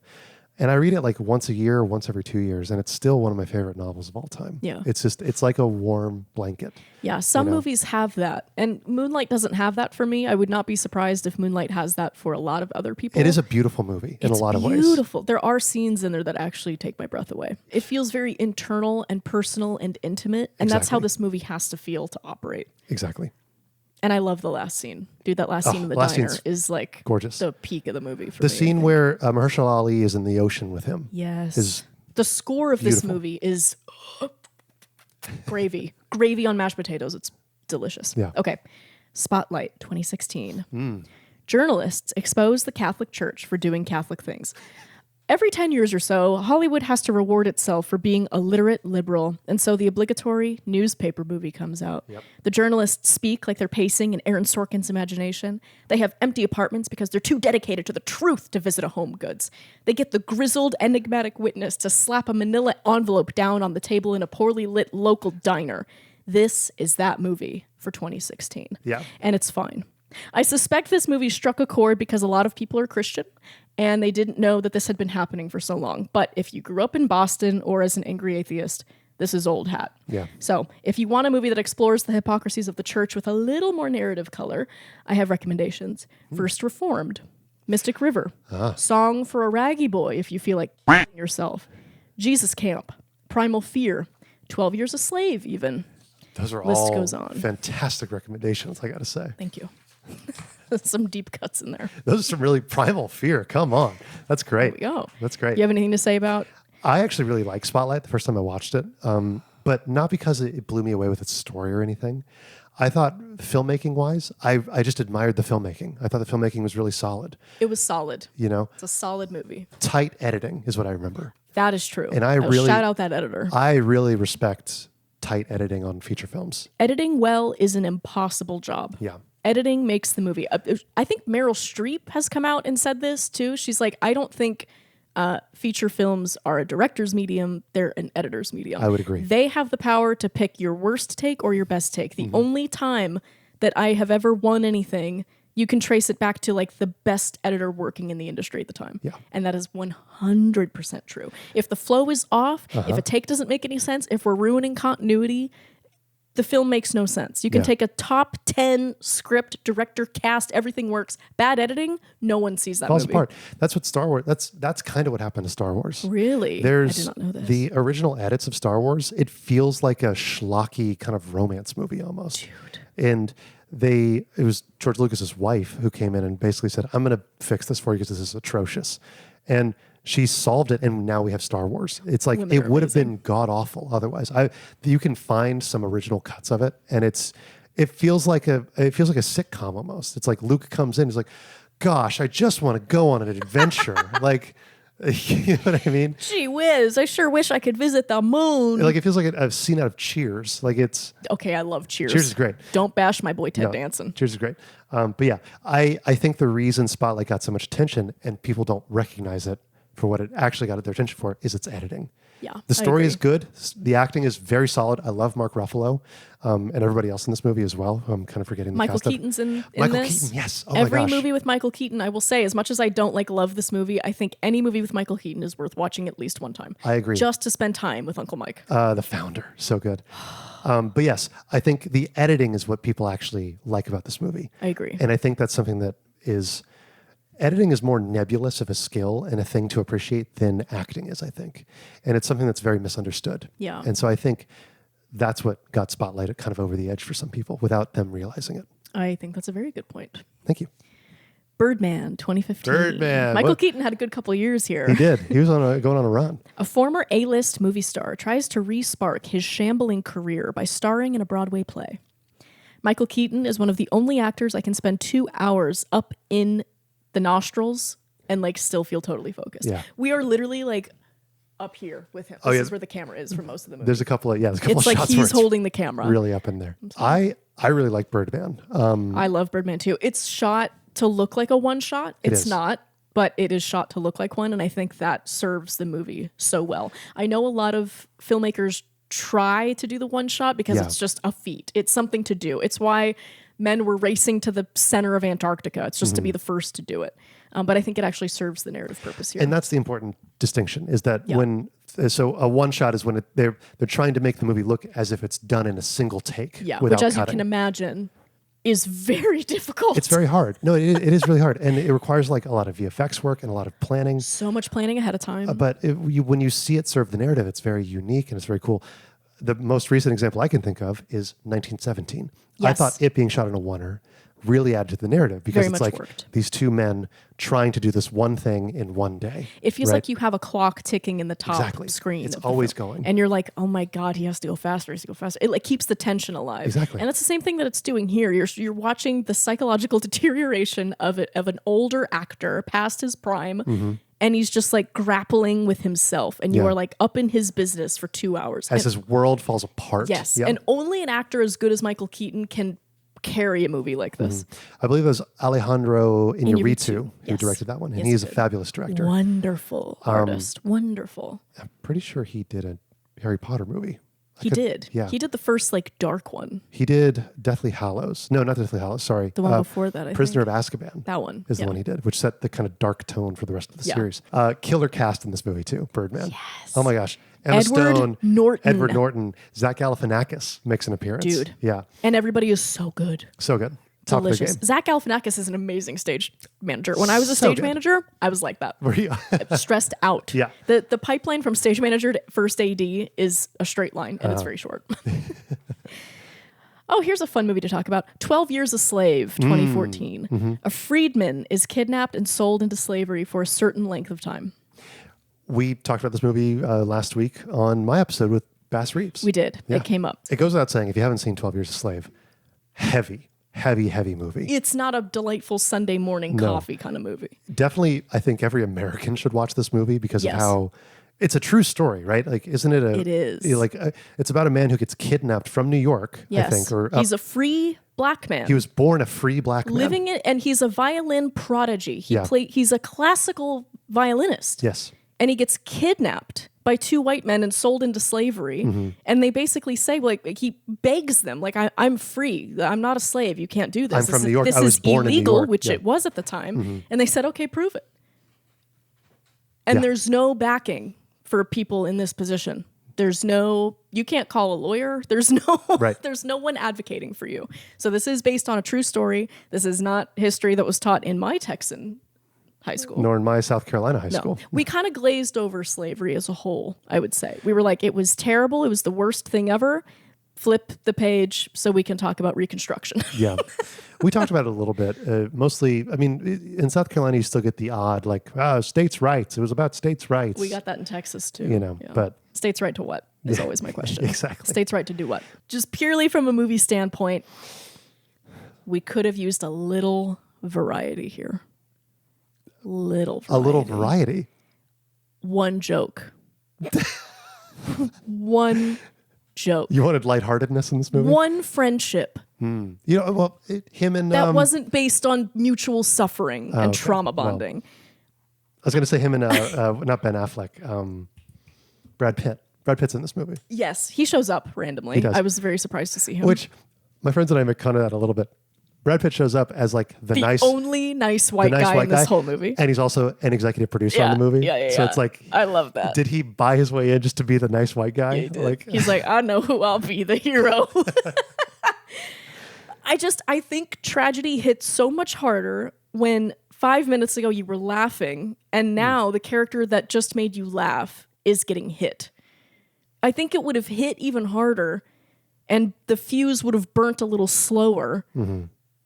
And I read it like once a year, once every 2 years. And it's still one of my favorite novels of all time. Yeah. It's like a warm blanket. Yeah. Some movies have that. And Moonlight doesn't have that for me. I would not be surprised if Moonlight has that for a lot of other people. It is a beautiful movie in a lot of ways. It's beautiful. There are scenes in there that actually take my breath away. It feels very internal and personal and intimate. And that's how this movie has to feel to operate. Exactly. And I love the last scene. Dude, that last scene in the diner is like gorgeous. The peak of the movie for the me. Scene where Mahershala Ali is in the ocean with him. Yes. Is the score of this movie is gravy. Gravy on mashed potatoes. It's delicious. Yeah. Okay. Spotlight 2016. Journalists expose the Catholic Church for doing Catholic things. Every 10 years or so, Hollywood has to reward itself for being a literate liberal, and so the obligatory newspaper movie comes out. Yep. The journalists speak like they're pacing in Aaron Sorkin's imagination. They have empty apartments because they're too dedicated to the truth to visit a Home Goods. They get the grizzled, enigmatic witness to slap a manila envelope down on the table in a poorly lit local diner. This is that movie for 2016. Yeah. And it's fine. I suspect this movie struck a chord because a lot of people are Christian and they didn't know that this had been happening for so long. But if you grew up in Boston or as an angry atheist, this is old hat. Yeah. So if you want a movie that explores the hypocrisies of the church with a little more narrative color, I have recommendations. First Reformed, Mystic River, Song for a Raggy Boy if you feel like yourself, Jesus Camp, Primal Fear, 12 Years a Slave even. Those are List all goes on. Fantastic recommendations, I got to say. Thank you. Some deep cuts in there. Those are some really Primal Fear. Come on. That's great. There we go. That's great. You have anything to say about? I actually really liked Spotlight the first time I watched it, but not because it blew me away with its story or anything. I thought filmmaking-wise, I just admired the filmmaking. I thought the filmmaking was really solid. It was solid. You know? It's a solid movie. Tight editing is what I remember. That is true. And I really shout out that editor. I really respect tight editing on feature films. Editing well is an impossible job. Yeah. Editing makes the movie. I think Meryl Streep has come out and said this too. She's like, I don't think feature films are a director's medium, they're an editor's medium. I would agree. They have the power to pick your worst take or your best take. The only time that I have ever won anything, you can trace it back to like the best editor working in the industry at the time. Yeah. And that is 100% true. If the flow is off, if a take doesn't make any sense, if we're ruining continuity, the film makes no sense. You can take a top 10 script, director, cast, everything works. Bad editing, no one sees that Falls movie. apart. That's what Star Wars. That's kind of what happened to Star Wars. Really? There's I did not know this. the original edits of Star Wars. It feels like a schlocky kind of romance movie almost. Dude. And it was George Lucas's wife who came in and basically said, "I'm going to fix this for you because this is atrocious," and she solved it, and now we have Star Wars. It's like Women it are would have amazing. been god awful otherwise. You can find some original cuts of it, and it feels like a sitcom almost. It's like Luke comes in, he's like, "Gosh, I just want to go on an adventure." Like, you know what I mean? Gee whiz, I sure wish I could visit the moon. Like it feels like a scene out of Cheers. Like it's Okay, I love Cheers. Cheers is great. Don't bash my boy Ted No, Danson. Cheers is great. But yeah, I think the reason Spotlight got so much attention and people don't recognize it for what it actually got their attention for is its editing. Yeah, The I story agree. is good. The acting is very solid. I love Mark Ruffalo and everybody else in this movie as well. I'm kind of forgetting the Michael cast of. Keaton's in Michael this. Keaton, yes. Oh my Every gosh. movie with Michael Keaton, I will say, as much as I don't love this movie, I think any movie with Michael Keaton is worth watching at least one time. I agree. Just to spend time with Uncle Mike. The Founder, so good. But yes, I think the editing is what people actually like about this movie. I agree. And I think that's something that is... Editing is more nebulous of a skill and a thing to appreciate than acting is, I think. And it's something that's very misunderstood. Yeah. And so I think that's what got Spotlight kind of over the edge for some people without them realizing it. I think that's a very good point. Thank you. Birdman, 2015. Birdman. Michael What- Keaton had a good couple of years here. He did. He was going on a run. A former A-list movie star tries to re-spark his shambling career by starring in a Broadway play. Michael Keaton is one of the only actors I can spend 2 hours up in the nostrils and still feel totally focused. Yeah. We are literally up here with him. Oh, This yeah. is where the camera is for most of the movie. There's a couple of It's like shots where he's it's holding the camera. really up in there. I really like Birdman. I love Birdman too. It's shot to look like a one shot. It's is. not, but it is shot to look like one, and I think that serves the movie so well. I know a lot of filmmakers try to do the one shot because Yeah. it's just a feat. It's something to do. It's why men were racing to the center of Antarctica. It's just to be the first to do it. But I think it actually serves the narrative purpose here. And that's the important distinction is that Yeah. so a one shot is when they're trying to make the movie look as if it's done in a single take. Yeah, without which, as cutting. you can imagine, is very difficult. It's very hard. No, it is really hard. And it requires a lot of VFX work and a lot of planning. so much planning ahead of time. But when you see it serve the narrative, it's very unique and it's very cool. The most recent example I can think of is 1917. I Yes. thought it being shot in a oneer really added to the narrative because Very it's much like worked. these two men trying to do this one thing in one day. It feels right? like you have a clock ticking in the top Exactly. screen. It's of the always film. going. And you're like, oh my God, he has to go faster. He has to go faster. It keeps the tension alive. Exactly. And it's the same thing that it's doing here. You're watching the psychological deterioration of an older actor past his prime. And he's just grappling with himself. And you Yeah. are up in his business for 2 hours. As And- his world falls apart. yes. Yeah. And only an actor as good as Michael Keaton can carry a movie like this. I believe it was Alejandro Iñárritu who Yes. directed that one. And Yes, he is he a did. fabulous director. Wonderful artist. Wonderful. I'm pretty sure he did a Harry Potter movie. He did. yeah. He did the first dark one. He did Deathly Hallows. No, not Deathly Hallows. Sorry. The one before that, I Prisoner think. of Azkaban. That one. Is the yeah. one he did, which set the kind of dark tone for the rest of the Yeah. series. Killer cast in this movie too, Birdman. Yes. Oh my gosh. Emma Edward Stone, Norton. Edward Norton, Zach Galifianakis makes an appearance. Dude. Yeah. And everybody is so good. So good. Top Delicious. of the game. Zach Galifianakis is an amazing stage manager. When I was a So stage good. manager, I was like that. Were you? Stressed out. Yeah. The pipeline from stage manager to first AD is a straight line, and it's very short. Oh, here's a fun movie to talk about. 12 Years a Slave, 2014. A freedman is kidnapped and sold into slavery for a certain length of time. We talked about this movie last week on my episode with Bass Reeves. We did. Yeah. It came up. It goes without saying, if you haven't seen 12 Years a Slave, heavy movie. It's not a delightful Sunday morning coffee kind of movie. Definitely, I think every American should watch this movie because Yes. of how it's a true story, right? Isn't it? It is. It's about a man who gets kidnapped from New York, Yes. I think, or he's a free black man. he was born a free black man. living it, and he's a violin prodigy. Yeah. He's a classical violinist. Yes. and he gets kidnapped by two white men and sold into slavery. And they basically say, like, he begs them, like, I'm free. I'm not a slave. You can't do this. I'm from New York. This I was is born in New illegal, York. which Yeah. it was at the time. And they said, okay, prove it. And there's no backing for people in this position. There's no, you can't call a lawyer. There's no, there's no one advocating for you. So this is based on a true story. This is not history that was taught in my Texan high school. Nor in my South Carolina high school. We kind of glazed over slavery as a whole, I would say. We were like, it was terrible. It was the worst thing ever. Flip the page so we can talk about Reconstruction. Yeah. We talked about it a little bit. Mostly, I mean, in South Carolina, you still get the odd, like, states' rights. It was about states' rights. We got that in Texas, too. You know, but... States' right to what is always my question. Exactly. States' right to do what? Just purely from a movie standpoint, we could have used a little variety here. A little variety. One joke. One joke. You wanted lightheartedness in this movie? One friendship. You know, well, him and... That wasn't based on mutual suffering and trauma bonding. Well, I was going to say him and, not Ben Affleck, Brad Pitt. Brad Pitt's in this movie. Yes, he shows up randomly. He does. I was very surprised to see him. Which, my friends and I make fun of that a little bit. Brad Pitt shows up as like the only nice white guy in this whole movie. And he's also an executive producer on the movie. So it's like, I love that. Did he buy his way in just to be the nice white guy? Yeah, he did. Like, he's like, I know who I'll be, the hero. I think tragedy hits so much harder when 5 minutes ago you were laughing and now the character that just made you laugh is getting hit. I think it would have hit even harder and the fuse would have burnt a little slower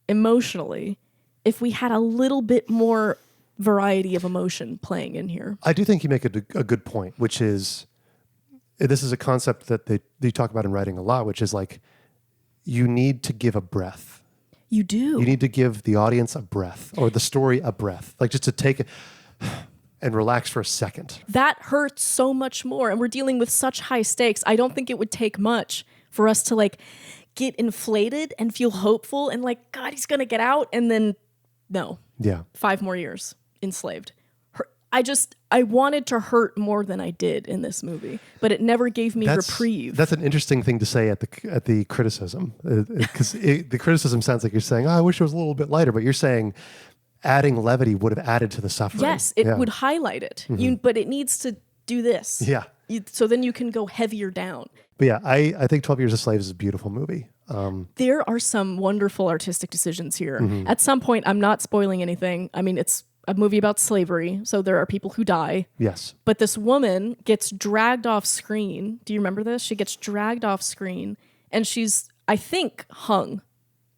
emotionally if we had a little bit more variety of emotion playing in here. I do think you make a good point, which is, this is a concept that they talk about in writing a lot, which is like, you need to give a breath. You do. You need to give the audience a breath or the story a breath, like just to take it and relax for a second. That hurts so much more. And we're dealing with such high stakes. I don't think it would take much for us to like get inflated and feel hopeful and like, God, he's going to get out. And then no. Yeah. 5 more years enslaved. I wanted to hurt more than I did in this movie, but it never gave me reprieve. That's an interesting thing to say at the criticism, because the criticism sounds like you're saying, I wish it was a little bit lighter, but you're saying adding levity would have added to the suffering. Yes, it would highlight it, but it needs to do this. Yeah. So then you can go heavier down. But yeah, I think 12 Years a Slave is a beautiful movie. There are some wonderful artistic decisions here. At some point, I'm not spoiling anything. I mean, it's a movie about slavery, so there are people who die. Yes. But this woman gets dragged off screen. Do you remember this? She gets dragged off screen, and she's, I think, hung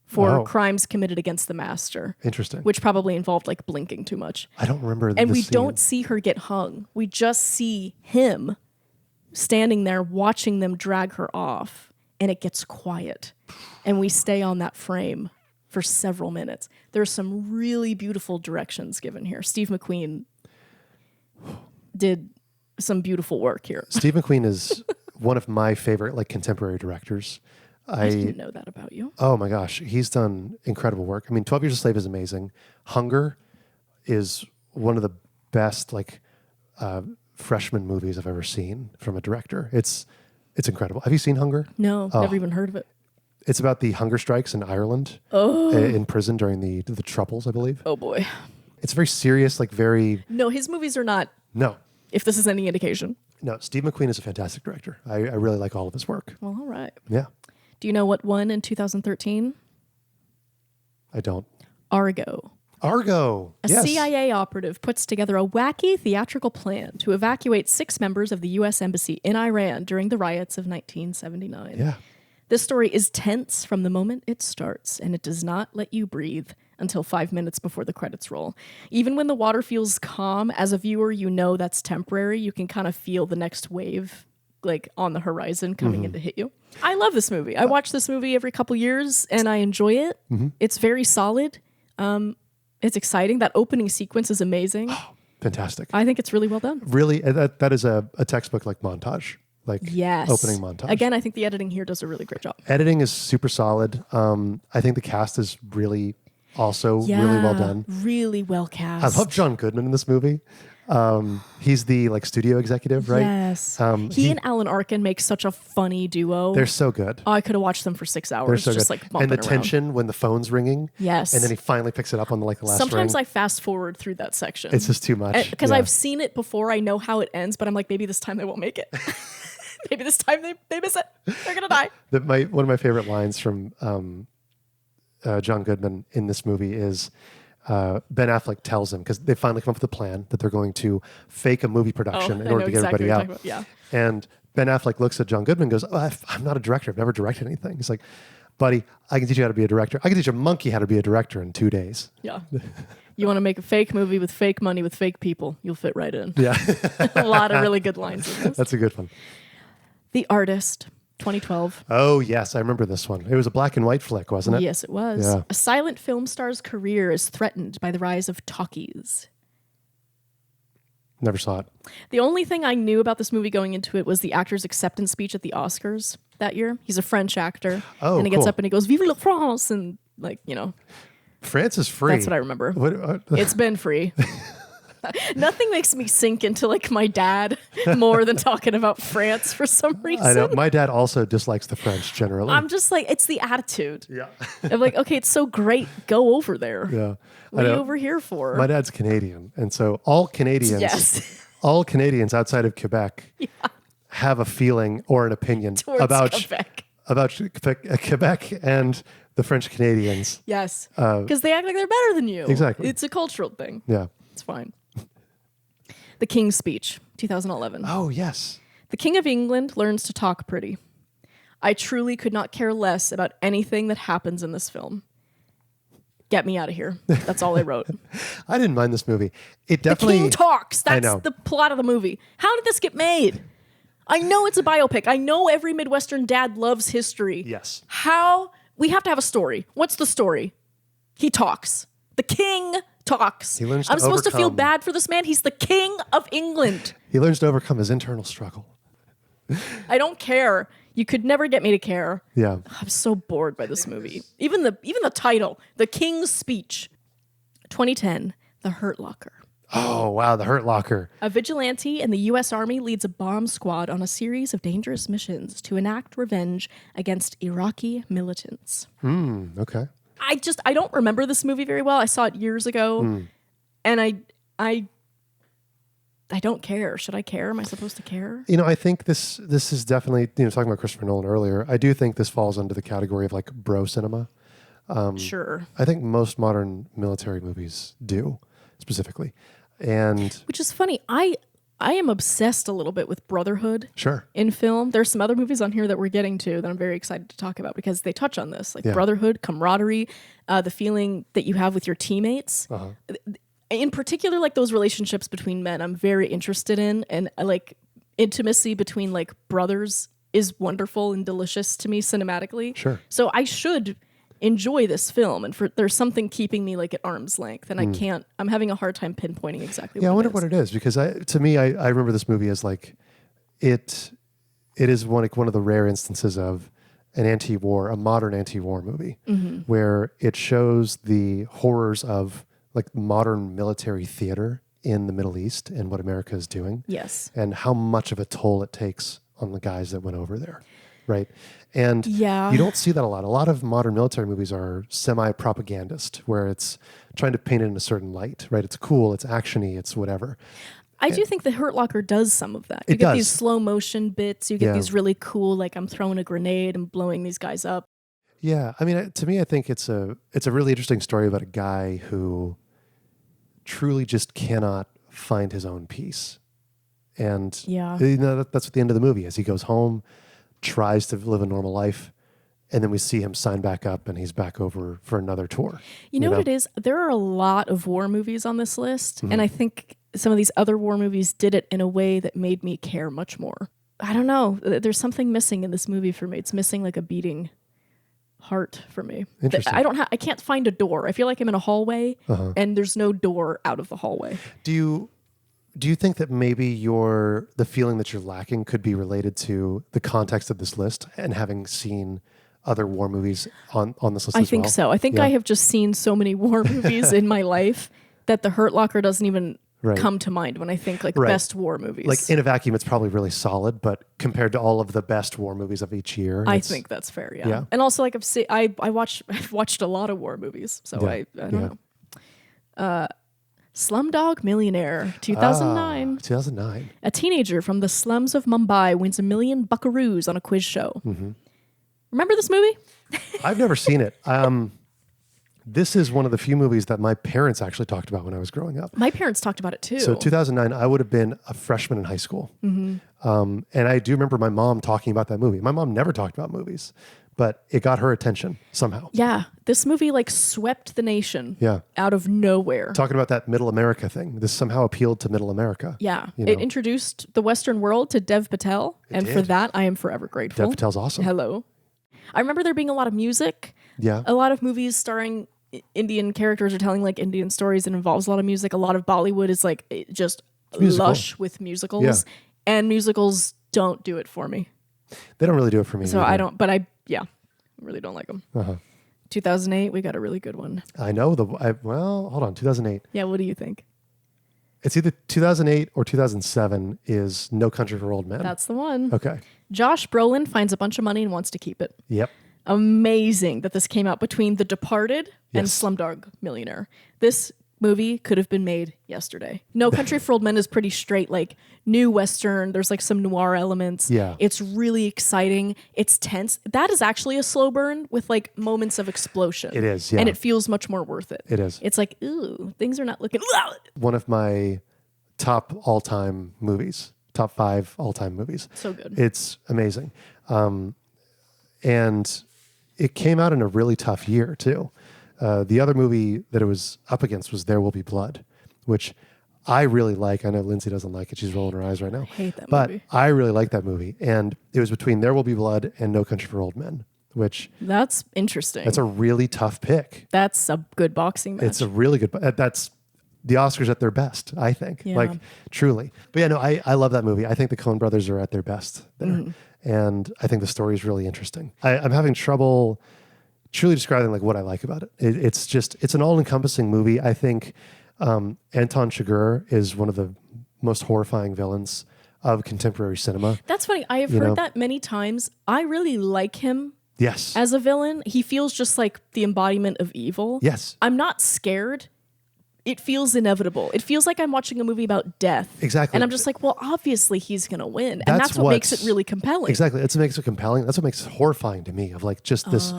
for crimes committed against the master. Interesting. Which probably involved like blinking too much. I don't remember. And we don't see her get hung. We just see him standing there watching them drag her off, and it gets quiet. And we stay on that frame for several minutes. There's some really beautiful directions given here. Steve McQueen did some beautiful work here. Steve McQueen is one of my favorite like contemporary directors. I didn't know that about you. Oh my gosh, he's done incredible work. I mean, 12 Years a Slave is amazing. Hunger is one of the best like freshman movies I've ever seen from a director. It's incredible. Have you seen Hunger? No, never even heard of it. It's about the hunger strikes in Ireland, in prison during the Troubles, I believe. Oh boy. It's very serious, like very... No, his movies are not... No. If this is any indication. No, Steve McQueen is a fantastic director. I really like all of his work. Well, all right. Yeah. Do you know what won in 2013? I don't. Argo. Argo. A CIA operative puts together a wacky theatrical plan to evacuate 6 members of the U.S. Embassy in Iran during the riots of 1979. Yeah. This story is tense from the moment it starts, and it does not let you breathe until 5 minutes before the credits roll. Even when the water feels calm, as a viewer, you know that's temporary. You can kind of feel the next wave like on the horizon coming in to hit you. I love this movie. I watch this movie every couple years, and I enjoy it. It's very solid. It's exciting. That opening sequence is amazing. Fantastic. I think it's really well done. Really, that is a textbook like montage. Like opening montage. Again, I think the editing here does a really great job. Editing is super solid. I think the cast is really also really well done. Really well cast. I love John Goodman in this movie. He's the like studio executive, right? Yes. He and Alan Arkin make such a funny duo. They're so good. Oh, I could have watched them for 6 hours. They're so just good. like bumping And the around. tension when the phone's ringing. Yes. And then he finally picks it up on the last Sometimes ring. I fast forward through that section. It's just too much. Because I've seen it before. I know how it ends, but I'm like, maybe this time they won't make it. Maybe this time they miss it. They're going to die. One of my favorite lines from John Goodman in this movie is Ben Affleck tells him, because they finally come up with a plan that they're going to fake a movie production in order to get everybody out. Yeah. And Ben Affleck looks at John Goodman and goes, I'm not a director. I've never directed anything. He's like, buddy, I can teach you how to be a director. I can teach a monkey how to be a director in 2 days. Yeah. You want to make a fake movie with fake money with fake people, you'll fit right in. Yeah. A lot of really good lines in this. That's a good one. The Artist, 2012. Oh, yes. I remember this one. It was a black and white flick, wasn't it? Yes, it was. Yeah. A silent film star's career is threatened by the rise of talkies. Never saw it. The only thing I knew about this movie going into it was the actor's acceptance speech at the Oscars that year. He's a French actor. Oh, and he gets cool. up and he goes, Vive la France! And France is free. that's what I remember. It's been free. Nothing makes me sink into like my dad more than talking about France for some reason. I know. My dad also dislikes the French generally. I'm just like, it's the attitude. Yeah. I'm like, okay, it's so great. Go over there. Yeah. What are you over here for? My dad's Canadian. And so all Canadians, Yes. all Canadians outside of Quebec have a feeling or an opinion Towards about Quebec. and the French Canadians. Yes. Because they act like they're better than you. Exactly. It's a cultural thing. Yeah. It's fine. The King's Speech, 2011. Oh, yes. The King of England learns to talk pretty. I truly could not care less about anything that happens in this film. Get me out of here. That's all I wrote. I didn't mind this movie. It definitely... The king talks. That's know. the plot of the movie. How did this get made? I know it's a biopic. I know every Midwestern dad loves history. Yes. How? We have to have a story. What's the story? He talks. The king talks. He learns to I'm supposed to feel overcome- bad for this man. He's the king of England. He learns to overcome his internal struggle. I don't care. You could never get me to care. Yeah. I'm so bored by this movie. Even the title, The King's Speech. 2010, The Hurt Locker. Oh, wow. The Hurt Locker. A vigilante in the U.S. Army leads a bomb squad on a series of dangerous missions to enact revenge against Iraqi militants. Okay. I don't remember this movie very well. I saw it years ago, and I don't care. Should I care? Am I supposed to care? You know, I think this is definitely, talking about Christopher Nolan earlier, I do think this falls under the category of like bro cinema. Sure. I think most modern military movies do, specifically. And Which is funny. I am obsessed a little bit with brotherhood sure. in film. There's some other movies on here that we're getting to that I'm very excited to talk about because they touch on this, like brotherhood, camaraderie, the feeling that you have with your teammates. In particular, like those relationships between men, I'm very interested in, and like intimacy between like brothers is wonderful and delicious to me cinematically. Sure. So I should enjoy this film, and there's something keeping me like at arm's length, and I'm having a hard time pinpointing exactly Yeah, I wonder it is. what it is, because to me, I remember this movie as like, it is one of the rare instances of a modern anti-war movie, where it shows the horrors of like modern military theater in the Middle East and what America is doing. Yes. And how much of a toll it takes on the guys that went over there. Right. And Yeah. you don't see that a lot. A lot of modern military movies are semi-propagandist, where it's trying to paint it in a certain light, right? It's cool, it's actiony, it's whatever. I do think the Hurt Locker does some of that. You It get does. these slow motion bits. You get Yeah. these really cool, like I'm throwing a grenade and blowing these guys up. Yeah, I mean, to me, I think it's a really interesting story about a guy who truly just cannot find his own peace, and Yeah. that's what the end of the movie is. He goes home, tries to live a normal life, and then we see him sign back up, and he's back over for another tour. You know what it is? There are a lot of war movies on this list, and I think some of these other war movies did it in a way that made me care much more. I don't know. There's something missing in this movie for me. It's missing like a beating heart for me. Interesting. I can't find a door. I feel like I'm in a hallway, and there's no door out of the hallway. Do you think that maybe the feeling that you're lacking could be related to the context of this list and having seen other war movies on this list I as think well? so. I think I have just seen so many war movies in my life that the Hurt Locker doesn't even Right. come to mind when I think like Right. best war movies. Like in a vacuum, it's probably really solid, but compared to all of the best war movies of each year, I it's- think that's fair, yeah. Yeah. And also, like I've watched a lot of war movies, so Yeah. I don't know. Slumdog Millionaire, 2009. 2009. A teenager from the slums of Mumbai wins 1 million buckaroos on a quiz show. Mm-hmm. Remember this movie? I've never seen it. This is one of the few movies that my parents actually talked about when I was growing up. My parents talked about it too. So 2009, I would have been a freshman in high school. And I do remember my mom talking about that movie. My mom never talked about movies, but it got her attention somehow. Yeah, this movie like swept the nation Yeah. out of nowhere. Talking about that middle America thing. This somehow appealed to middle America. Yeah, You it know. introduced the Western world to Dev Patel, and for did. that I am forever grateful. Dev Patel's awesome. Hello. I remember there being a lot of music, Yeah. a lot of movies starring Indian characters or telling like Indian stories. It involves a lot of music. A lot of Bollywood is like just Musical. lush with musicals, Yeah. and musicals don't do it for me. They don't really do it for me. So either. I don't, but I really don't like them. 2008, we got a really good one. I know well, hold on. 2008. Yeah, what do you think? It's either 2008 or 2007 is No Country for Old Men. That's the one. Okay. Josh Brolin finds a bunch of money and wants to keep it. Yep. Amazing that this came out between The Departed and Yes. Slumdog Millionaire. This movie could have been made yesterday. No Country for Old Men is pretty straight, like new Western. There's like some noir elements. Yeah. It's really exciting. It's tense. That is actually a slow burn with like moments of explosion. It is, yeah. And it feels much more worth it. It is. It's like, ooh, things are not looking. One of my top all-time movies, top 5 all-time movies. So good. It's amazing. And it came out in a really tough year too. The other movie that it was up against was There Will Be Blood, which I really like. I know Lindsay doesn't like it. She's rolling her eyes right now. I hate that but movie. I really like that movie. And it was between There Will Be Blood and No Country for Old Men, which That's interesting. that's a really tough pick. That's a good boxing match. It's a really good, that's the Oscars at their best, I think. Yeah. Like, truly. But yeah, no, I love that movie. I think the Coen brothers are at their best there. Mm-hmm. And I think the story is really interesting. I'm having trouble truly describing like what I like about it. It's an all-encompassing movie. I think Anton Chigurh is one of the most horrifying villains of contemporary cinema. That's funny. I have You heard know? that many times. I really like him Yes. as a villain. He feels just like the embodiment of evil. Yes. I'm not scared. It feels inevitable. It feels like I'm watching a movie about death. Exactly. And I'm just like, well, obviously he's going to win. And that's what makes it really compelling. Exactly. That's what makes it compelling. That's what makes it horrifying to me of like just this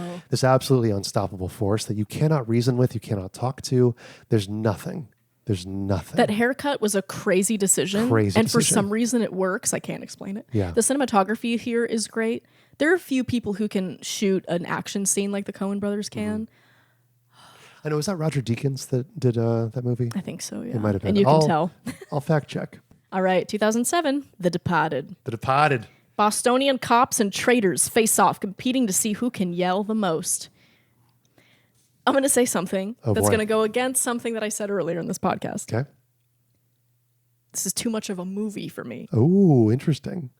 absolutely unstoppable force that you cannot reason with, you cannot talk to. There's nothing. There's nothing. That haircut was a crazy decision. Crazy and for decision. some reason it works. I can't explain it. Yeah. The cinematography here is great. There are a few people who can shoot an action scene like the Coen brothers can. I know, was that Roger Deakins that did that movie? I think so, yeah. It might have been. And you can tell. I'll fact check. All right, 2007, The Departed. The Departed. Bostonian cops and traitors face off, competing to see who can yell the most. I'm going to say something that's boy. going to go against something that I said earlier in this podcast. Okay. This is too much of a movie for me. Oh, interesting.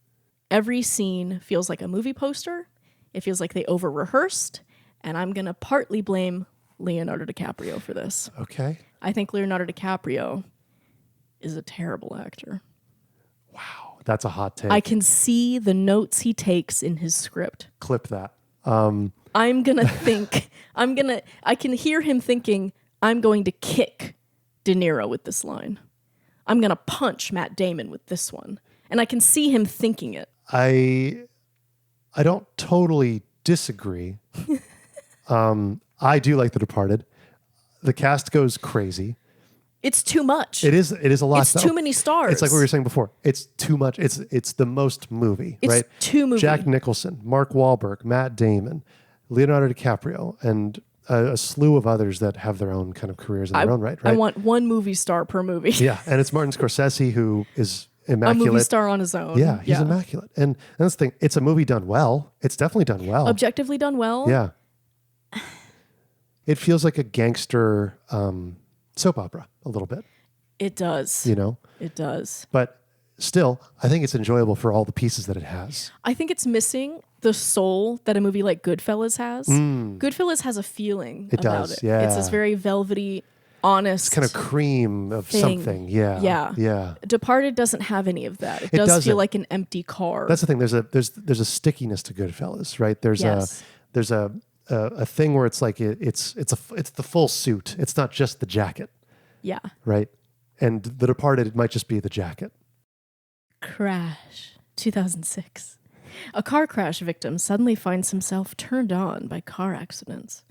Every scene feels like a movie poster. It feels like they over-rehearsed. And I'm going to partly blame Leonardo DiCaprio for this. Okay. I think Leonardo DiCaprio is a terrible actor. Wow. That's a hot take. I can see the notes he takes in his script. Clip that. I'm going to think, I can hear him thinking, I'm going to kick De Niro with this line. I'm going to punch Matt Damon with this one. And I can see him thinking it. I don't totally disagree. I do like The Departed. The cast goes crazy. It's too much. It is a lot. It's though. too many stars. It's like what we were saying before. It's too much. It's the most movie, It's right? too movie. Jack Nicholson, Mark Wahlberg, Matt Damon, Leonardo DiCaprio, and a slew of others that have their own kind of careers in their own right. I want one movie star per movie. Yeah, and it's Martin Scorsese who is A immaculate. movie star on his own. Yeah, he's immaculate. And that's the thing. It's a movie done well. It's definitely done well. Objectively done well. Yeah. It feels like a gangster soap opera a little bit, It does. you know? It does. But still, I think it's enjoyable for all the pieces that it has. I think it's missing the soul that a movie like Goodfellas has. Goodfellas has a feeling It about does, it. yeah. It's this very velvety, honest kind of cream of thing. Something. Yeah. Yeah. Yeah. Departed doesn't have any of that. It It does doesn't. feel like an empty car. That's the thing. There's a stickiness to Goodfellas, right? There's a thing where it's like it's the full suit. It's not just the jacket, yeah. right? And The Departed, it might just be the jacket. Crash, 2006. A car crash victim suddenly finds himself turned on by car accidents.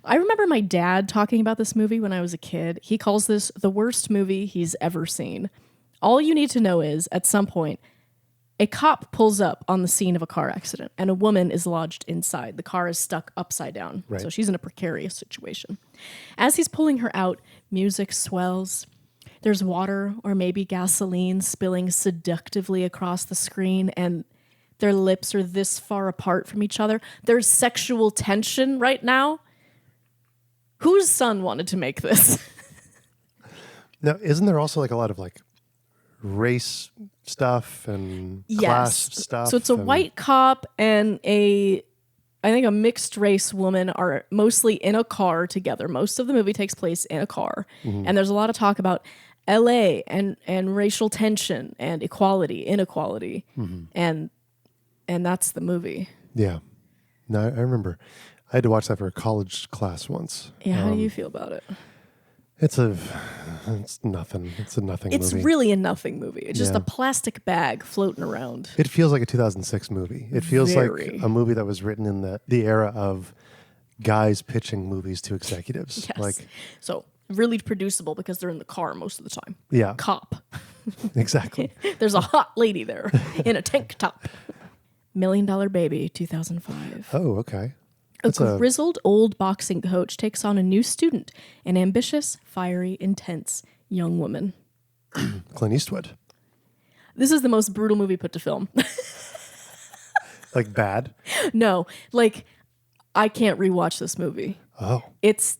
I remember my dad talking about this movie when I was a kid. He calls this the worst movie he's ever seen. All you need to know is, at some point, a cop pulls up on the scene of a car accident and a woman is lodged inside. The car is stuck upside down. Right. So she's in a precarious situation. As he's pulling her out, music swells. There's water or maybe gasoline spilling seductively across the screen, and their lips are this far apart from each other. There's sexual tension right now. Whose son wanted to make this? Now, isn't there also like a lot of like race stuff and class stuff? So it's a white cop and I think a mixed race woman are mostly in a car together. Most of the movie takes place in a car. Mm-hmm. And there's a lot of talk about LA and racial tension and inequality. Mm-hmm. And that's the movie. Yeah. No, I remember. I had to watch that for a college class once. Yeah, how do you feel about it? It's nothing. It's a nothing movie. It's really a nothing movie. It's just a plastic bag floating around. It feels like a 2006 movie. It feels like a movie that was written in the era of guys pitching movies to executives. Yes. Like, so really producible because they're in the car most of the time. Yeah. Cop. Exactly. There's a hot lady there in a tank top. $1 Million Baby, 2005. Oh, okay. A grizzled old boxing coach takes on a new student, an ambitious, fiery, intense young woman. Clint Eastwood. This is the most brutal movie put to film. Like bad? No, like I can't rewatch this movie. Oh. It's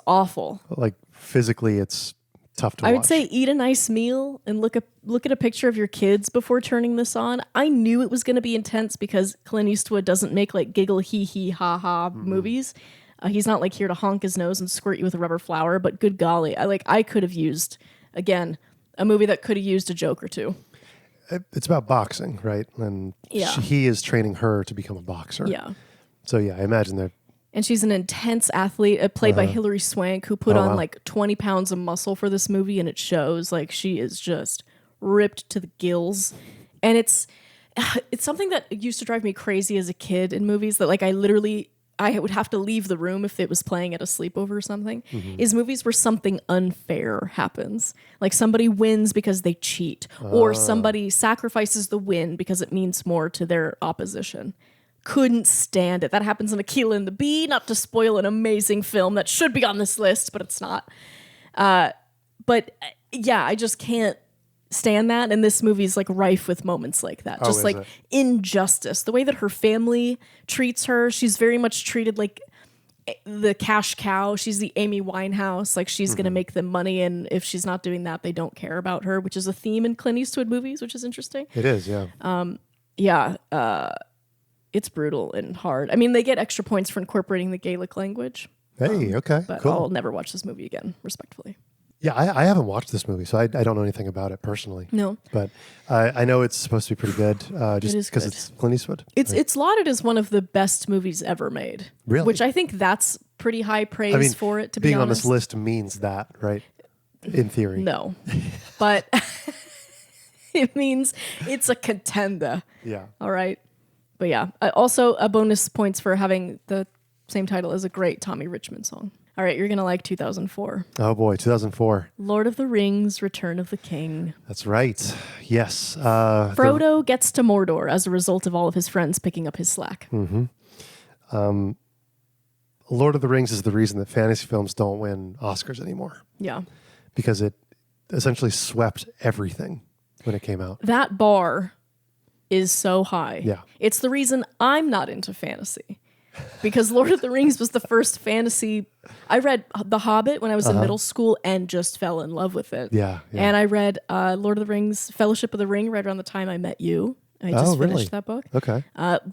awful. Like physically it's tough to watch. I would say eat a nice meal and look at a picture of your kids before turning this on. I knew it was going to be intense because Clint Eastwood doesn't make like giggle hee hee ha ha movies. He's not like here to honk his nose and squirt you with a rubber flower, but good golly, I could have used, again, a movie that could have used a joke or two. It's about boxing, right? And he is training her to become a boxer. Yeah. So yeah, I imagine they're... And she's an intense athlete, played by Hilary Swank, who put on like 20 pounds of muscle for this movie, and it shows. Like she is just ripped to the gills, and it's something that used to drive me crazy as a kid in movies. That like I would have to leave the room if it was playing at a sleepover or something. Mm-hmm. Is movies where something unfair happens, like somebody wins because they cheat, or somebody sacrifices the win because it means more to their opposition. Couldn't stand it. That happens in Akeelah and the Bee, not to spoil an amazing film that should be on this list, but it's not. But yeah, I just can't stand that. And this movie is like rife with moments like that. Just like injustice. The way that her family treats her, she's very much treated like the cash cow. She's the Amy Winehouse. Like she's going to make them money. And if she's not doing that, they don't care about her, which is a theme in Clint Eastwood movies, which is interesting. It is, yeah. It's brutal and hard. I mean, they get extra points for incorporating the Gaelic language. Hey, okay, but cool. I'll never watch this movie again, respectfully. Yeah, I haven't watched this movie, so I don't know anything about it personally. No. But I know it's supposed to be pretty good, just because it's Clint Eastwood. It's lauded as one of the best movies ever made. Really? Which I think that's pretty high praise for it, to be honest. Being on this list means that, right? In theory. No. But it means it's a contender. Yeah. All right. But yeah, also a bonus points for having the same title as a great Tommy Richmond song. All right, you're going to like 2004. Oh boy, 2004. Lord of the Rings, Return of the King. That's right. Yes. Frodo gets to Mordor as a result of all of his friends picking up his slack. Mm-hmm. Lord of the Rings is the reason that fantasy films don't win Oscars anymore. Yeah. Because it essentially swept everything when it came out. That bar is so high. Yeah. It's the reason I'm not into fantasy. Because Lord of the Rings was the first fantasy. I read The Hobbit when I was in middle school and just fell in love with it. Yeah. And I read Lord of the Rings, Fellowship of the Ring right around the time I met you. I just really? finished that book. Okay.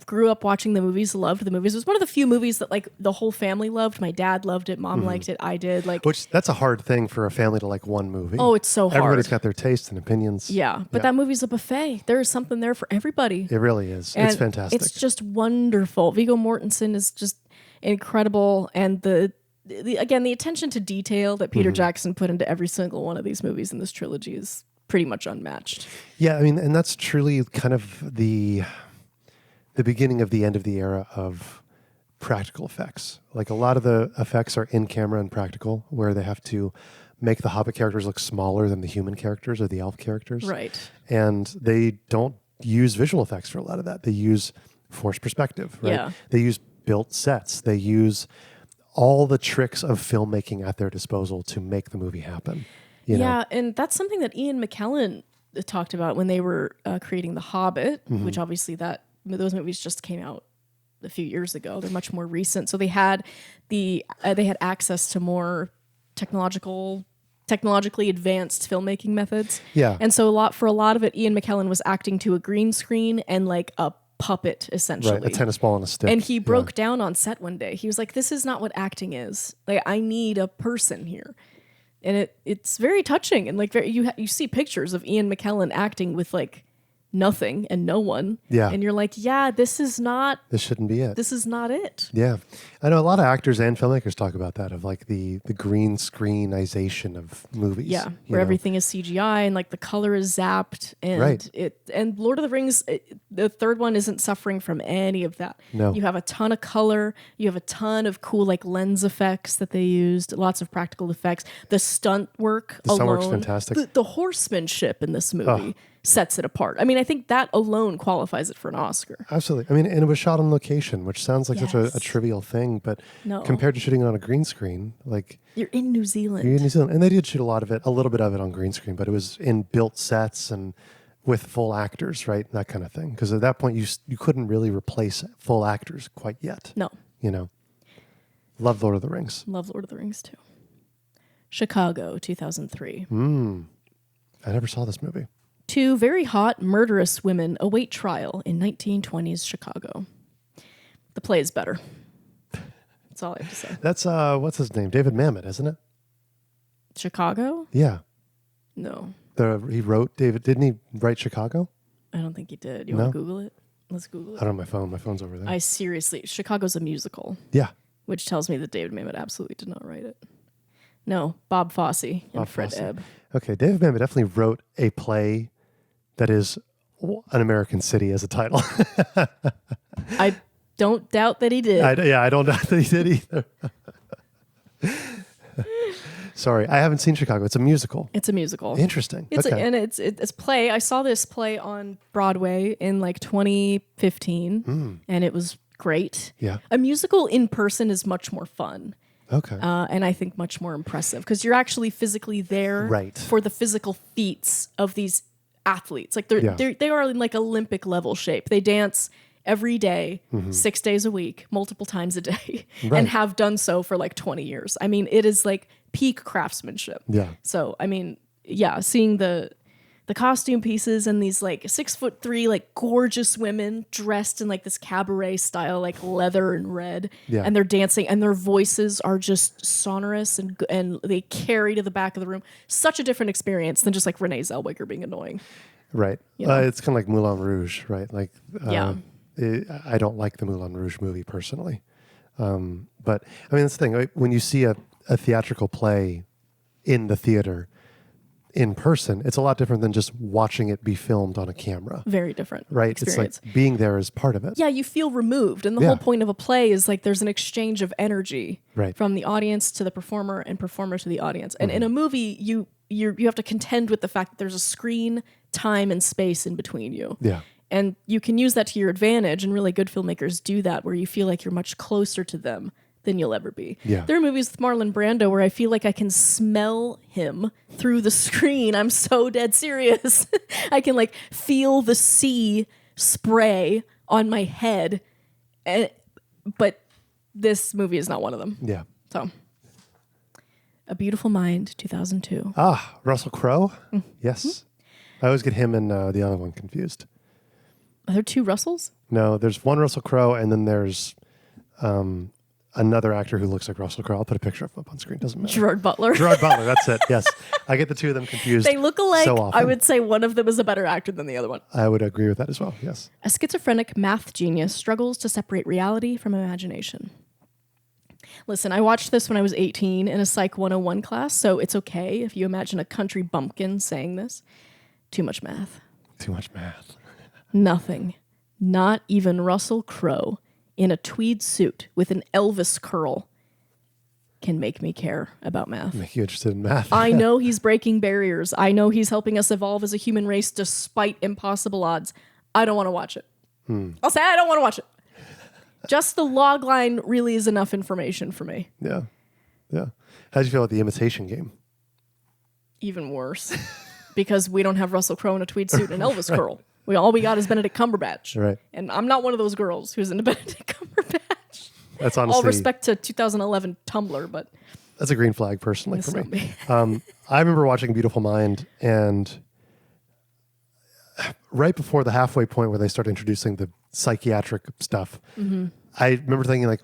Grew up watching the movies, loved the movies. It was one of the few movies that like the whole family loved. My dad loved it, mom liked it, I did. Like, Which that's a hard thing for a family to like one movie. oh, it's so hard. Everybody's got their tastes and opinions. Yeah, but that movie's a buffet. There is something there for everybody. It really is. And it's fantastic. It's just wonderful. Viggo Mortensen is just incredible, and the attention to detail that Peter Jackson put into every single one of these movies in this trilogy is pretty much unmatched. Yeah, I mean, and that's truly kind of the beginning of the end of the era of practical effects. Like a lot of the effects are in camera and practical, where they have to make the Hobbit characters look smaller than the human characters or the elf characters. Right. And they don't use visual effects for a lot of that. They use forced perspective, right? Yeah. They use built sets. They use all the tricks of filmmaking at their disposal to make the movie happen. You know? And that's something that Ian McKellen talked about when they were creating The Hobbit, which obviously those movies just came out a few years ago. They're much more recent, so they had access to more technologically advanced filmmaking methods. Yeah, and so for a lot of it, Ian McKellen was acting to a green screen and like a puppet, essentially. right, a tennis ball on a stick. And he broke down on set one day. He was like, "This is not what acting is. Like, I need a person here." And it's very touching, and like you see pictures of Ian McKellen acting with like nothing and no one. Yeah. And you're like, yeah, this shouldn't be it. This is not it. Yeah. I know a lot of actors and filmmakers talk about that, of like the green screenization of movies. Yeah. Where everything is CGI and like the color is zapped. And right. And Lord of the Rings, the third one isn't suffering from any of that. No. You have a ton of color. You have a ton of cool like lens effects that they used. Lots of practical effects. The stunt work alone. The stunt work's fantastic. The horsemanship in this movie sets it apart. I mean, I think that alone qualifies it for an Oscar. Absolutely. I mean, and it was shot on location, which sounds like such a trivial thing, but compared to shooting it on a green screen, like you're in New Zealand. And they did shoot a little bit of it on green screen, but it was in built sets and with full actors, right? That kind of thing. Because at that point, you couldn't really replace full actors quite yet. No. You know, love Lord of the Rings. Love Lord of the Rings too. Chicago, 2003. I never saw this movie. Two very hot, murderous women await trial in 1920s Chicago. The play is better. That's all I have to say. That's, what's his name? David Mamet, isn't it? Chicago? Yeah. No. He wrote David. Didn't he write Chicago? I don't think he did. You want to Google it? Let's Google it. I don't have my phone. My phone's over there. Chicago's a musical. Yeah. Which tells me that David Mamet absolutely did not write it. No, Bob Fosse and Fred Ebb. Okay, David Mamet definitely wrote a play that is an American city as a title. I don't doubt that he did. I don't doubt that he did either. Sorry, I haven't seen Chicago. It's a musical. It's a musical. Interesting. It's play. I saw this play on Broadway in like 2015, and it was great. Yeah. A musical in person is much more fun. Okay. And I think much more impressive because you're actually physically there for the physical feats of these athletes. Like they are in like Olympic level shape. They dance every day, 6 days a week, multiple times a day, and have done so for like 20 years. I mean, it is like peak craftsmanship. Yeah. So, I mean, seeing the costume pieces and these like 6'3" like gorgeous women dressed in like this cabaret style, like leather and red, and they're dancing and their voices are just sonorous and they carry to the back of the room. Such a different experience than just like Renee Zellweger being annoying. Right. You know? It's kind of like Moulin Rouge, right? Like, I don't like the Moulin Rouge movie personally. But I mean, that's the thing. Right? When you see a theatrical play in the theater, in person, it's a lot different than just watching it be filmed on a camera. Very different. Right. Experience. It's like being there is part of it. Yeah, you feel removed. And the whole point of a play is like there's an exchange of energy from the audience to the performer and performer to the audience. And in a movie, you have to contend with the fact that there's a screen, time, and space in between you. Yeah. And you can use that to your advantage, and really good filmmakers do that, where you feel like you're much closer to them than you'll ever be. Yeah. There are movies with Marlon Brando where I feel like I can smell him through the screen. I'm so dead serious. I can like feel the sea spray on my head. But this movie is not one of them. Yeah. So, A Beautiful Mind, 2002. Russell Crowe? Yes. I always get him and the other one confused. Are there two Russells? No, there's one Russell Crowe, and then there's another actor who looks like Russell Crowe. I'll put a picture of him up on screen. Doesn't matter. Gerard Butler. Gerard Butler. That's it. Yes, I get the two of them confused. They look alike. So often. I would say one of them is a better actor than the other one. I would agree with that as well. Yes. A schizophrenic math genius struggles to separate reality from imagination. Listen, I watched this when I was 18 in a Psych 101 class, so it's okay if you imagine a country bumpkin saying this. Too much math. Too much math. Nothing. Not even Russell Crowe in a tweed suit with an Elvis curl can make me care about math. Make you interested in math. I know he's breaking barriers. I know he's helping us evolve as a human race despite impossible odds. I don't want to watch it. I'll say I don't want to watch it. Just the log line really is enough information for me. Yeah. Yeah. How did you feel about The Imitation Game? Even worse. Because we don't have Russell Crowe in a tweed suit and Elvis curl. All we got is Benedict Cumberbatch. Right. And I'm not one of those girls who's into Benedict Cumberbatch. That's honestly... All respect to 2011 Tumblr, but... That's a green flag personally for not me. I remember watching Beautiful Mind, and right before the halfway point where they start introducing the psychiatric stuff, I remember thinking like,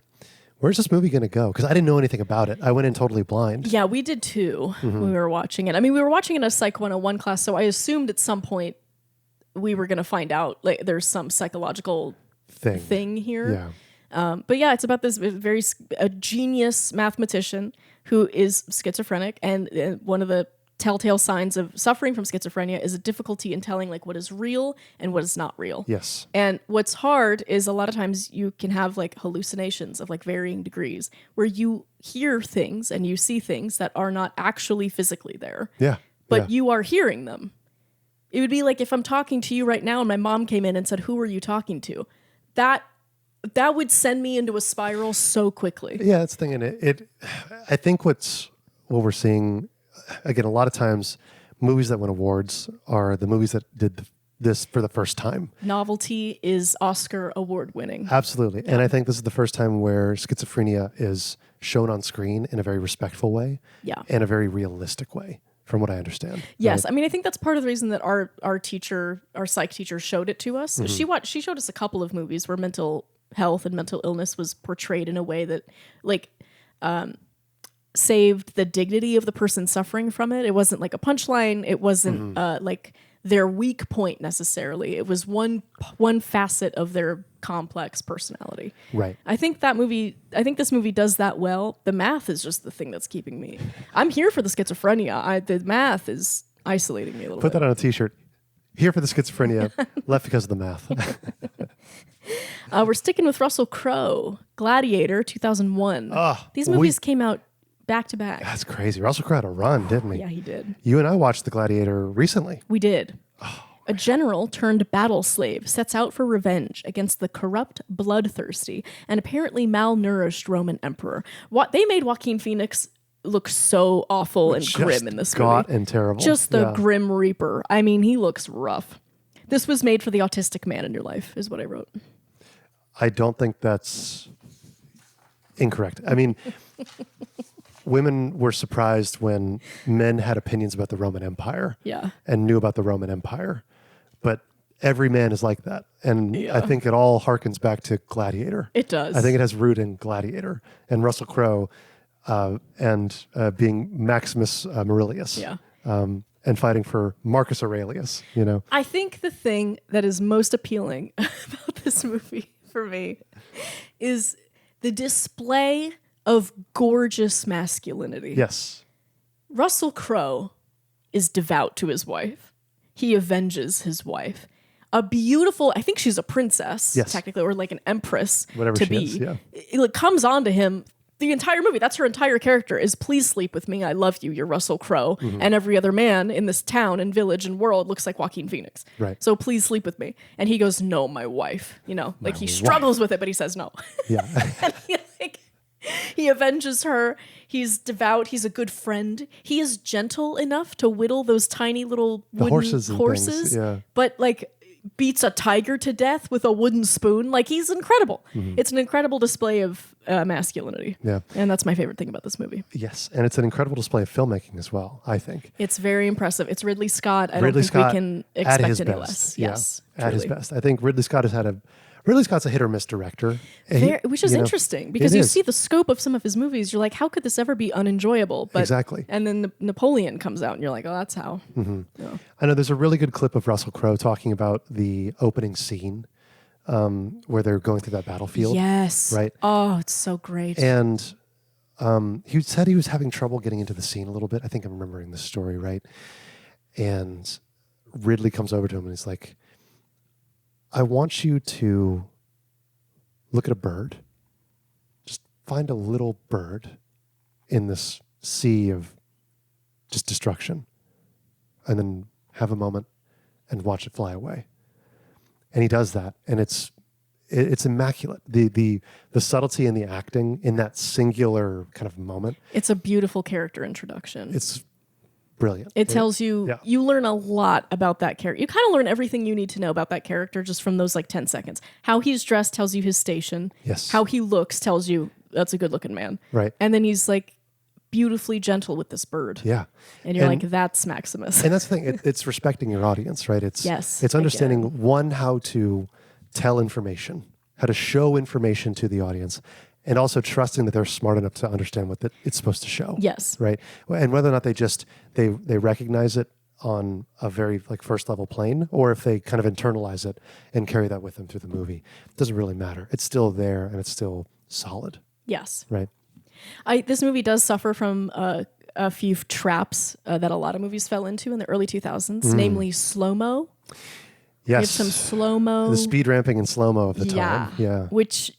where's this movie going to go? Because I didn't know anything about it. I went in totally blind. Yeah, we did too when we were watching it. I mean, we were watching it in a Psych 101 class, so I assumed at some point we were going to find out like there's some psychological thing here. Yeah. But yeah, it's about this a genius mathematician who is schizophrenic, and one of the telltale signs of suffering from schizophrenia is a difficulty in telling like what is real and what is not real. Yes. And what's hard is a lot of times you can have like hallucinations of like varying degrees where you hear things and you see things that are not actually physically there. Yeah. But you are hearing them. It would be like if I'm talking to you right now and my mom came in and said, "Who are you talking to?" That would send me into a spiral so quickly. Yeah, that's the thing. And I think what we're seeing, again, a lot of times movies that win awards are the movies that did this for the first time. Novelty is Oscar award winning. Absolutely. Yeah. And I think this is the first time where schizophrenia is shown on screen in a very respectful way. Yeah. And a very realistic way, from what I understand. Yes. Right? I mean, I think that's part of the reason that our psych teacher showed it to us. She showed us a couple of movies where mental health and mental illness was portrayed in a way that like saved the dignity of the person suffering from it. It wasn't like a punchline. It wasn't like their weak point necessarily. It was one facet of their complex personality. Right. I think this movie does that well. The math is just the thing that's keeping me. I'm here for the schizophrenia. The math is isolating me a little bit. Put that on a t-shirt. Here for the schizophrenia, left because of the math. We're sticking with Russell Crowe. Gladiator, 2001. These movies came out back to back. That's crazy. Russell Crowe had a run, didn't he? Yeah, he did. You and I watched The Gladiator recently. We did. A general turned battle slave sets out for revenge against the corrupt, bloodthirsty, and apparently malnourished Roman emperor. They made Joaquin Phoenix look so awful and grim in this movie. Gaunt and terrible. Just the Grim Reaper. I mean, he looks rough. This was made for the autistic man in your life, is what I wrote. I don't think that's incorrect. I mean, women were surprised when men had opinions about the Roman Empire and knew about the Roman Empire. But every man is like that. And I think it all harkens back to Gladiator. It does. I think it has root in Gladiator and Russell Crowe and being Maximus Murilius. Yeah. And fighting for Marcus Aurelius, you know. I think the thing that is most appealing about this movie for me is the display of gorgeous masculinity. Yes. Russell Crowe is devout to his wife. He avenges his wife. A beautiful, I think she's a princess, technically, or like an empress. Whatever to she be. is, yeah. It comes on to him the entire movie. That's her entire character is, please sleep with me. I love you. You're Russell Crowe. And every other man in this town and village and world looks like Joaquin Phoenix. Right. So please sleep with me. And he goes, no, my wife. You know, like he struggles with it, but he says no. Yeah. And he avenges her. He's devout. He's a good friend. He is gentle enough to whittle those tiny little wooden horses. But like beats a tiger to death with a wooden spoon. Like, he's incredible. It's an incredible display of masculinity. Yeah. And that's my favorite thing about this movie. Yes, and it's an incredible display of filmmaking as well, I think. It's very impressive. It's Ridley Scott. I Ridley don't think Scott we can at expect his any best. less. Yeah, Yes. at his truly. best. I think Ridley Scott's a hit or miss director. Which is interesting because you see the scope of some of his movies. You're like, how could this ever be unenjoyable? But, Exactly. And then Napoleon comes out and you're like, oh, that's how. Yeah. I know there's a really good clip of Russell Crowe talking about the opening scene where they're going through that battlefield. Yes. Right. Oh, it's so great. And he said he was having trouble getting into the scene a little bit. I think I'm remembering this story right. And Ridley comes over to him and he's like, I want you to look at a bird. Just find a little bird in this sea of just destruction. And then have a moment and watch it fly away. And he does that. And it's immaculate. The subtlety and the acting in that singular kind of moment. It's a beautiful character introduction. It's brilliant. It tells you, you learn a lot about that character. You kind of learn everything you need to know about that character just from those like 10 seconds. How he's dressed tells you his station. Yes. How he looks tells you that's a good looking man. Right. And then he's like beautifully gentle with this bird. Yeah. And you're like, that's Maximus. And that's the thing. It's respecting your audience, right? It's Yes, understanding again. one, how to tell information, how to show information to the audience, and also trusting that they're smart enough to understand what it's supposed to show. Yes. Right. And whether or not they recognize it on a very like first level plane, or if they kind of internalize it and carry that with them through the movie, it doesn't really matter. It's still there and it's still solid. Yes. Right. This movie does suffer from a few traps that a lot of movies fell into in the early 2000s, namely slow-mo. Yes. We have some slow-mo. The speed ramping and slow-mo of the time. Yeah. Which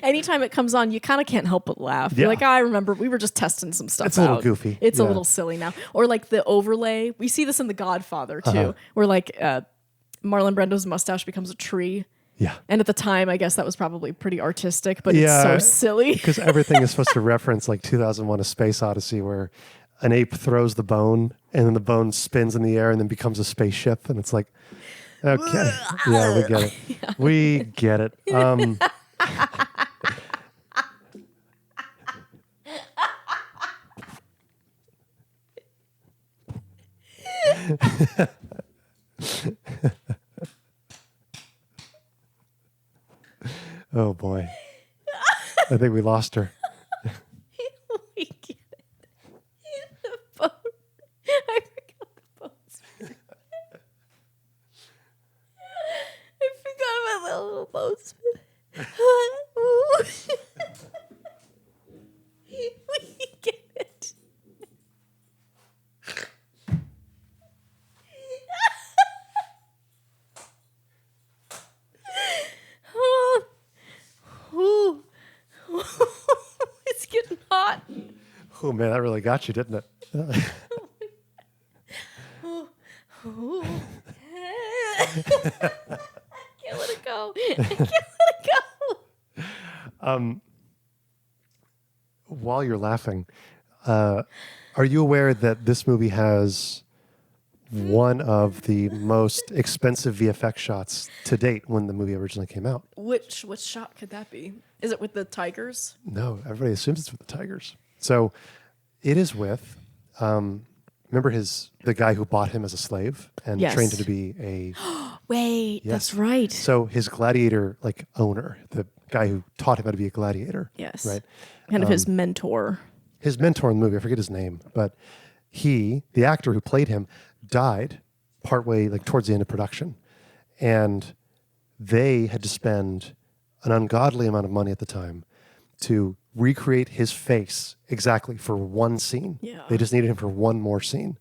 anytime it comes on, you kind of can't help but laugh. You're like, I remember we were just testing some stuff It's a little goofy. It's a Yeah. little silly now. Or like the overlay. We see this in The Godfather too, where like Marlon Brando's mustache becomes a tree. Yeah. And at the time, I guess that was probably pretty artistic, but it's so silly. Because everything is supposed to reference like 2001: A Space Odyssey, where an ape throws the bone and then the bone spins in the air and then becomes a spaceship. And it's like, okay. Yeah, we get it. We get it. Oh boy. I think we lost her. We get it. The phone. I forgot the phone spinner. I forgot about the little phone spinner. We get it. It's getting hot. Oh man, that really got you, didn't it? I can't let it go. I can't let it go. While you're laughing, are you aware that this movie has one of the most expensive VFX shots to date when the movie originally came out? Which shot could that be? Is it with the tigers? No, everybody assumes it's with the tigers. So it is with, remember the guy who bought him as a slave and Yes. trained him to be a, Wait, Yes. that's right. so his gladiator like owner, the guy who taught him how to be a gladiator. Yes. Right. Kind of his mentor. His mentor in the movie, I forget his name, but the actor who played him, died partway like towards the end of production. And they had to spend an ungodly amount of money at the time to recreate his face exactly for one scene. Yeah. They just needed him for one more scene.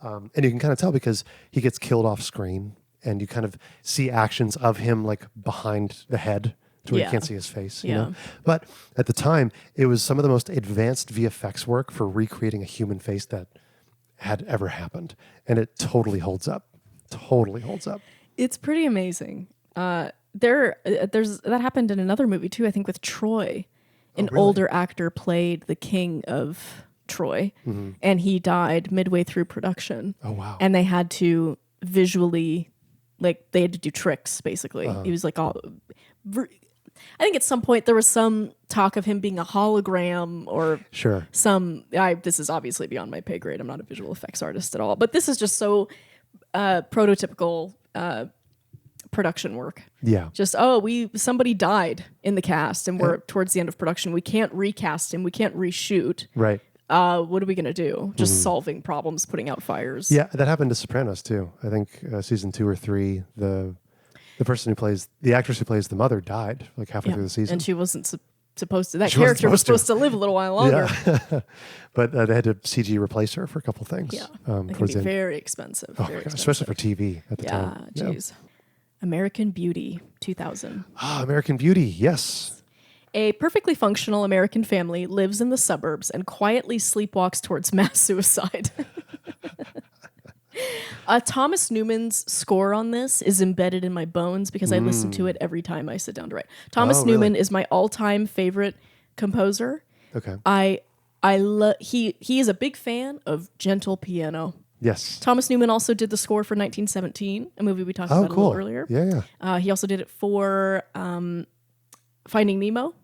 And you can kind of tell because he gets killed off screen and you kind of see actions of him like behind the head to where Yeah. you can't see his face. You Yeah. know? But at the time, it was some of the most advanced VFX work for recreating a human face that had ever happened. And it totally holds up. Totally holds up. It's pretty amazing. There's that happened in another movie too. I think with Troy, an really? older actor played the king of Troy, and he died midway through production. Oh, wow. And they had to visually Like they had to do tricks, basically. He was like all. I think at some point there was some talk of him being a hologram or Sure. This is obviously beyond my pay grade. I'm not a visual effects artist at all, but this is just so prototypical production work. Yeah. Just somebody died in the cast and we're towards the end of production. We can't recast him. We can't reshoot. Right. What are we gonna do? Just solving problems, putting out fires. Yeah, that happened to Sopranos too. I think season 2 or 3, the actress who plays the mother died like halfway through the season, and she wasn't supposed to. That character was supposed to live a little while longer. Yeah. But they had to CG replace her for a couple things. Yeah, it can be very expensive. Oh, God, especially for TV at the time. Yeah, jeez. American Beauty, 2000. American Beauty, yes. A perfectly functional American family lives in the suburbs and quietly sleepwalks towards mass suicide. Thomas Newman's score on this is embedded in my bones because I listen to it every time I sit down to write. Thomas Newman is my all-time favorite composer. Okay. He is a big fan of gentle piano. Yes. Thomas Newman also did the score for 1917, a movie we talked about a little earlier. Yeah. He also did it for Finding Nemo.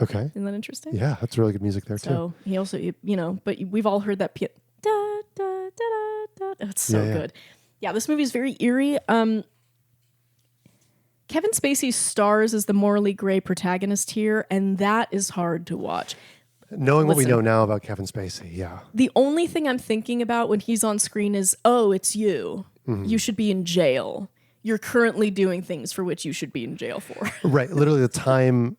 Okay. Isn't that interesting? Yeah, that's really good music there too. So he also, but we've all heard that piano. Da, da, da, da, da. It's so good. Yeah, this movie is very eerie. Kevin Spacey stars as the morally gray protagonist here, and that is hard to watch. Knowing what we know now about Kevin Spacey, yeah. The only thing I'm thinking about when he's on screen is, it's you. You should be in jail. You're currently doing things for which you should be in jail for. Right. Literally the time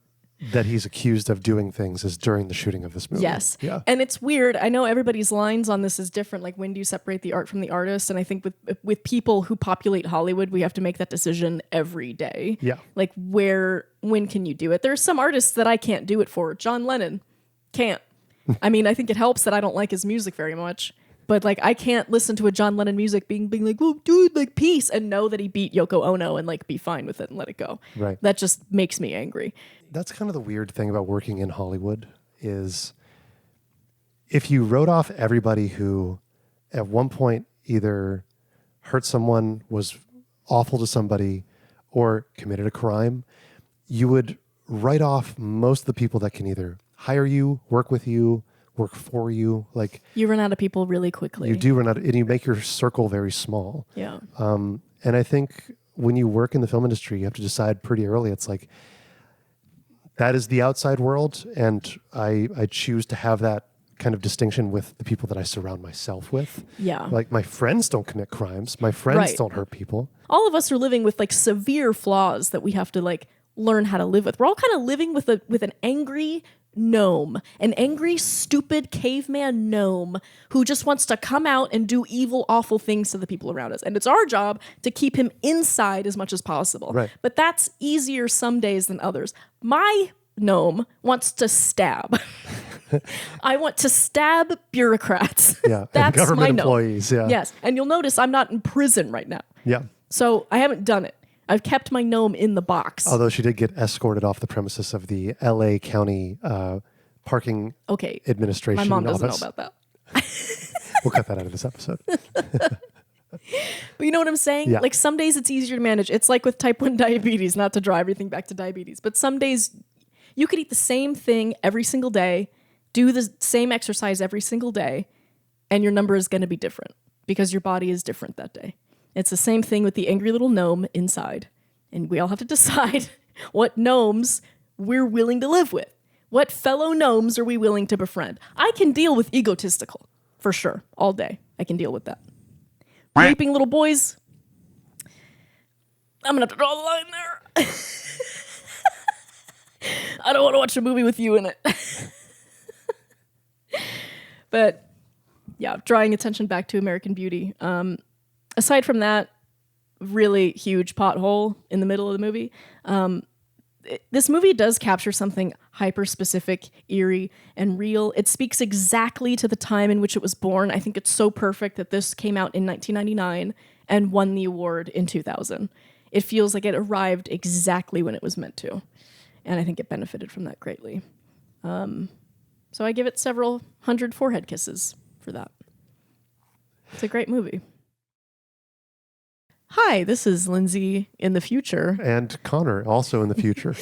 that he's accused of doing things is during the shooting of this movie. Yes. Yeah. And it's weird. I know everybody's lines on this is different. Like, when do you separate the art from the artist? And I think with people who populate Hollywood, we have to make that decision every day. Yeah. Like, when can you do it? There are some artists that I can't do it for. John Lennon can't. I mean, I think it helps that I don't like his music very much. But like, I can't listen to a John Lennon music being like, oh, dude, like, peace, and know that he beat Yoko Ono and like be fine with it and let it go. Right. That just makes me angry. That's kind of the weird thing about working in Hollywood is if you wrote off everybody who at one point either hurt someone, was awful to somebody, or committed a crime, you would write off most of the people that can either hire you, work with you, work for you. Like, you run out of people really quickly. You do run out of, and you make your circle very small. Yeah. And I think when you work in the film industry, you have to decide pretty early. It's like, that is the outside world, and I choose to have that kind of distinction with the people that I surround myself with. Yeah. Like, my friends don't commit crimes. My friends don't hurt people. All of us are living with like severe flaws that we have to like learn how to live with. We're all kind of living with an angry gnome, an angry, stupid caveman gnome who just wants to come out and do evil, awful things to the people around us. And it's our job to keep him inside as much as possible. Right. But that's easier some days than others. My gnome wants to stab. I want to stab bureaucrats. Yeah. That's and government my gnome. employees. Yeah. Yes. And you'll notice I'm not in prison right now. Yeah. So I haven't done it. I've kept my gnome in the box. Although she did get escorted off the premises of the LA County Parking Administration My mom doesn't office. know about that. We'll cut that out of this episode. But you know what I'm saying? Yeah. Like, some days it's easier to manage. It's like with type 1 diabetes, not to draw everything back to diabetes. But some days you could eat the same thing every single day, do the same exercise every single day, and your number is going to be different because your body is different that day. It's the same thing with the angry little gnome inside. And we all have to decide what gnomes we're willing to live with. What fellow gnomes are we willing to befriend? I can deal with egotistical, for sure, all day. I can deal with that. Raping little boys, I'm going to have to draw the line there. I don't want to watch a movie with you in it. But yeah, drawing attention back to American Beauty. Aside from that really huge pothole in the middle of the movie, this movie does capture something hyper-specific, eerie, and real. It speaks exactly to the time in which it was born. I think it's so perfect that this came out in 1999 and won the award in 2000. It feels like it arrived exactly when it was meant to. And I think it benefited from that greatly. So I give it several hundred forehead kisses for that. It's a great movie. Hi, this is Lindsay in the future. And Connor, also in the future.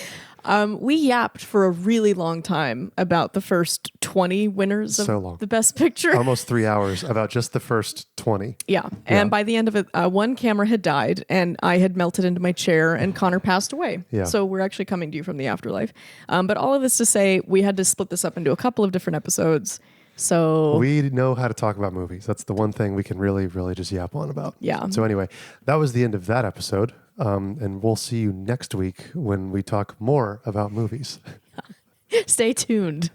We yapped for a really long time about the first 20 winners of the Best Picture. Almost 3 hours about just the first 20. Yeah. And by the end of it, one camera had died and I had melted into my chair and Connor passed away. Yeah. So we're actually coming to you from the afterlife. But all of this to say, we had to split this up into a couple of different episodes. So we know how to talk about movies. That's the one thing we can really, really just yap on about. Yeah. So anyway, that was the end of that episode. And we'll see you next week when we talk more about movies. Stay tuned.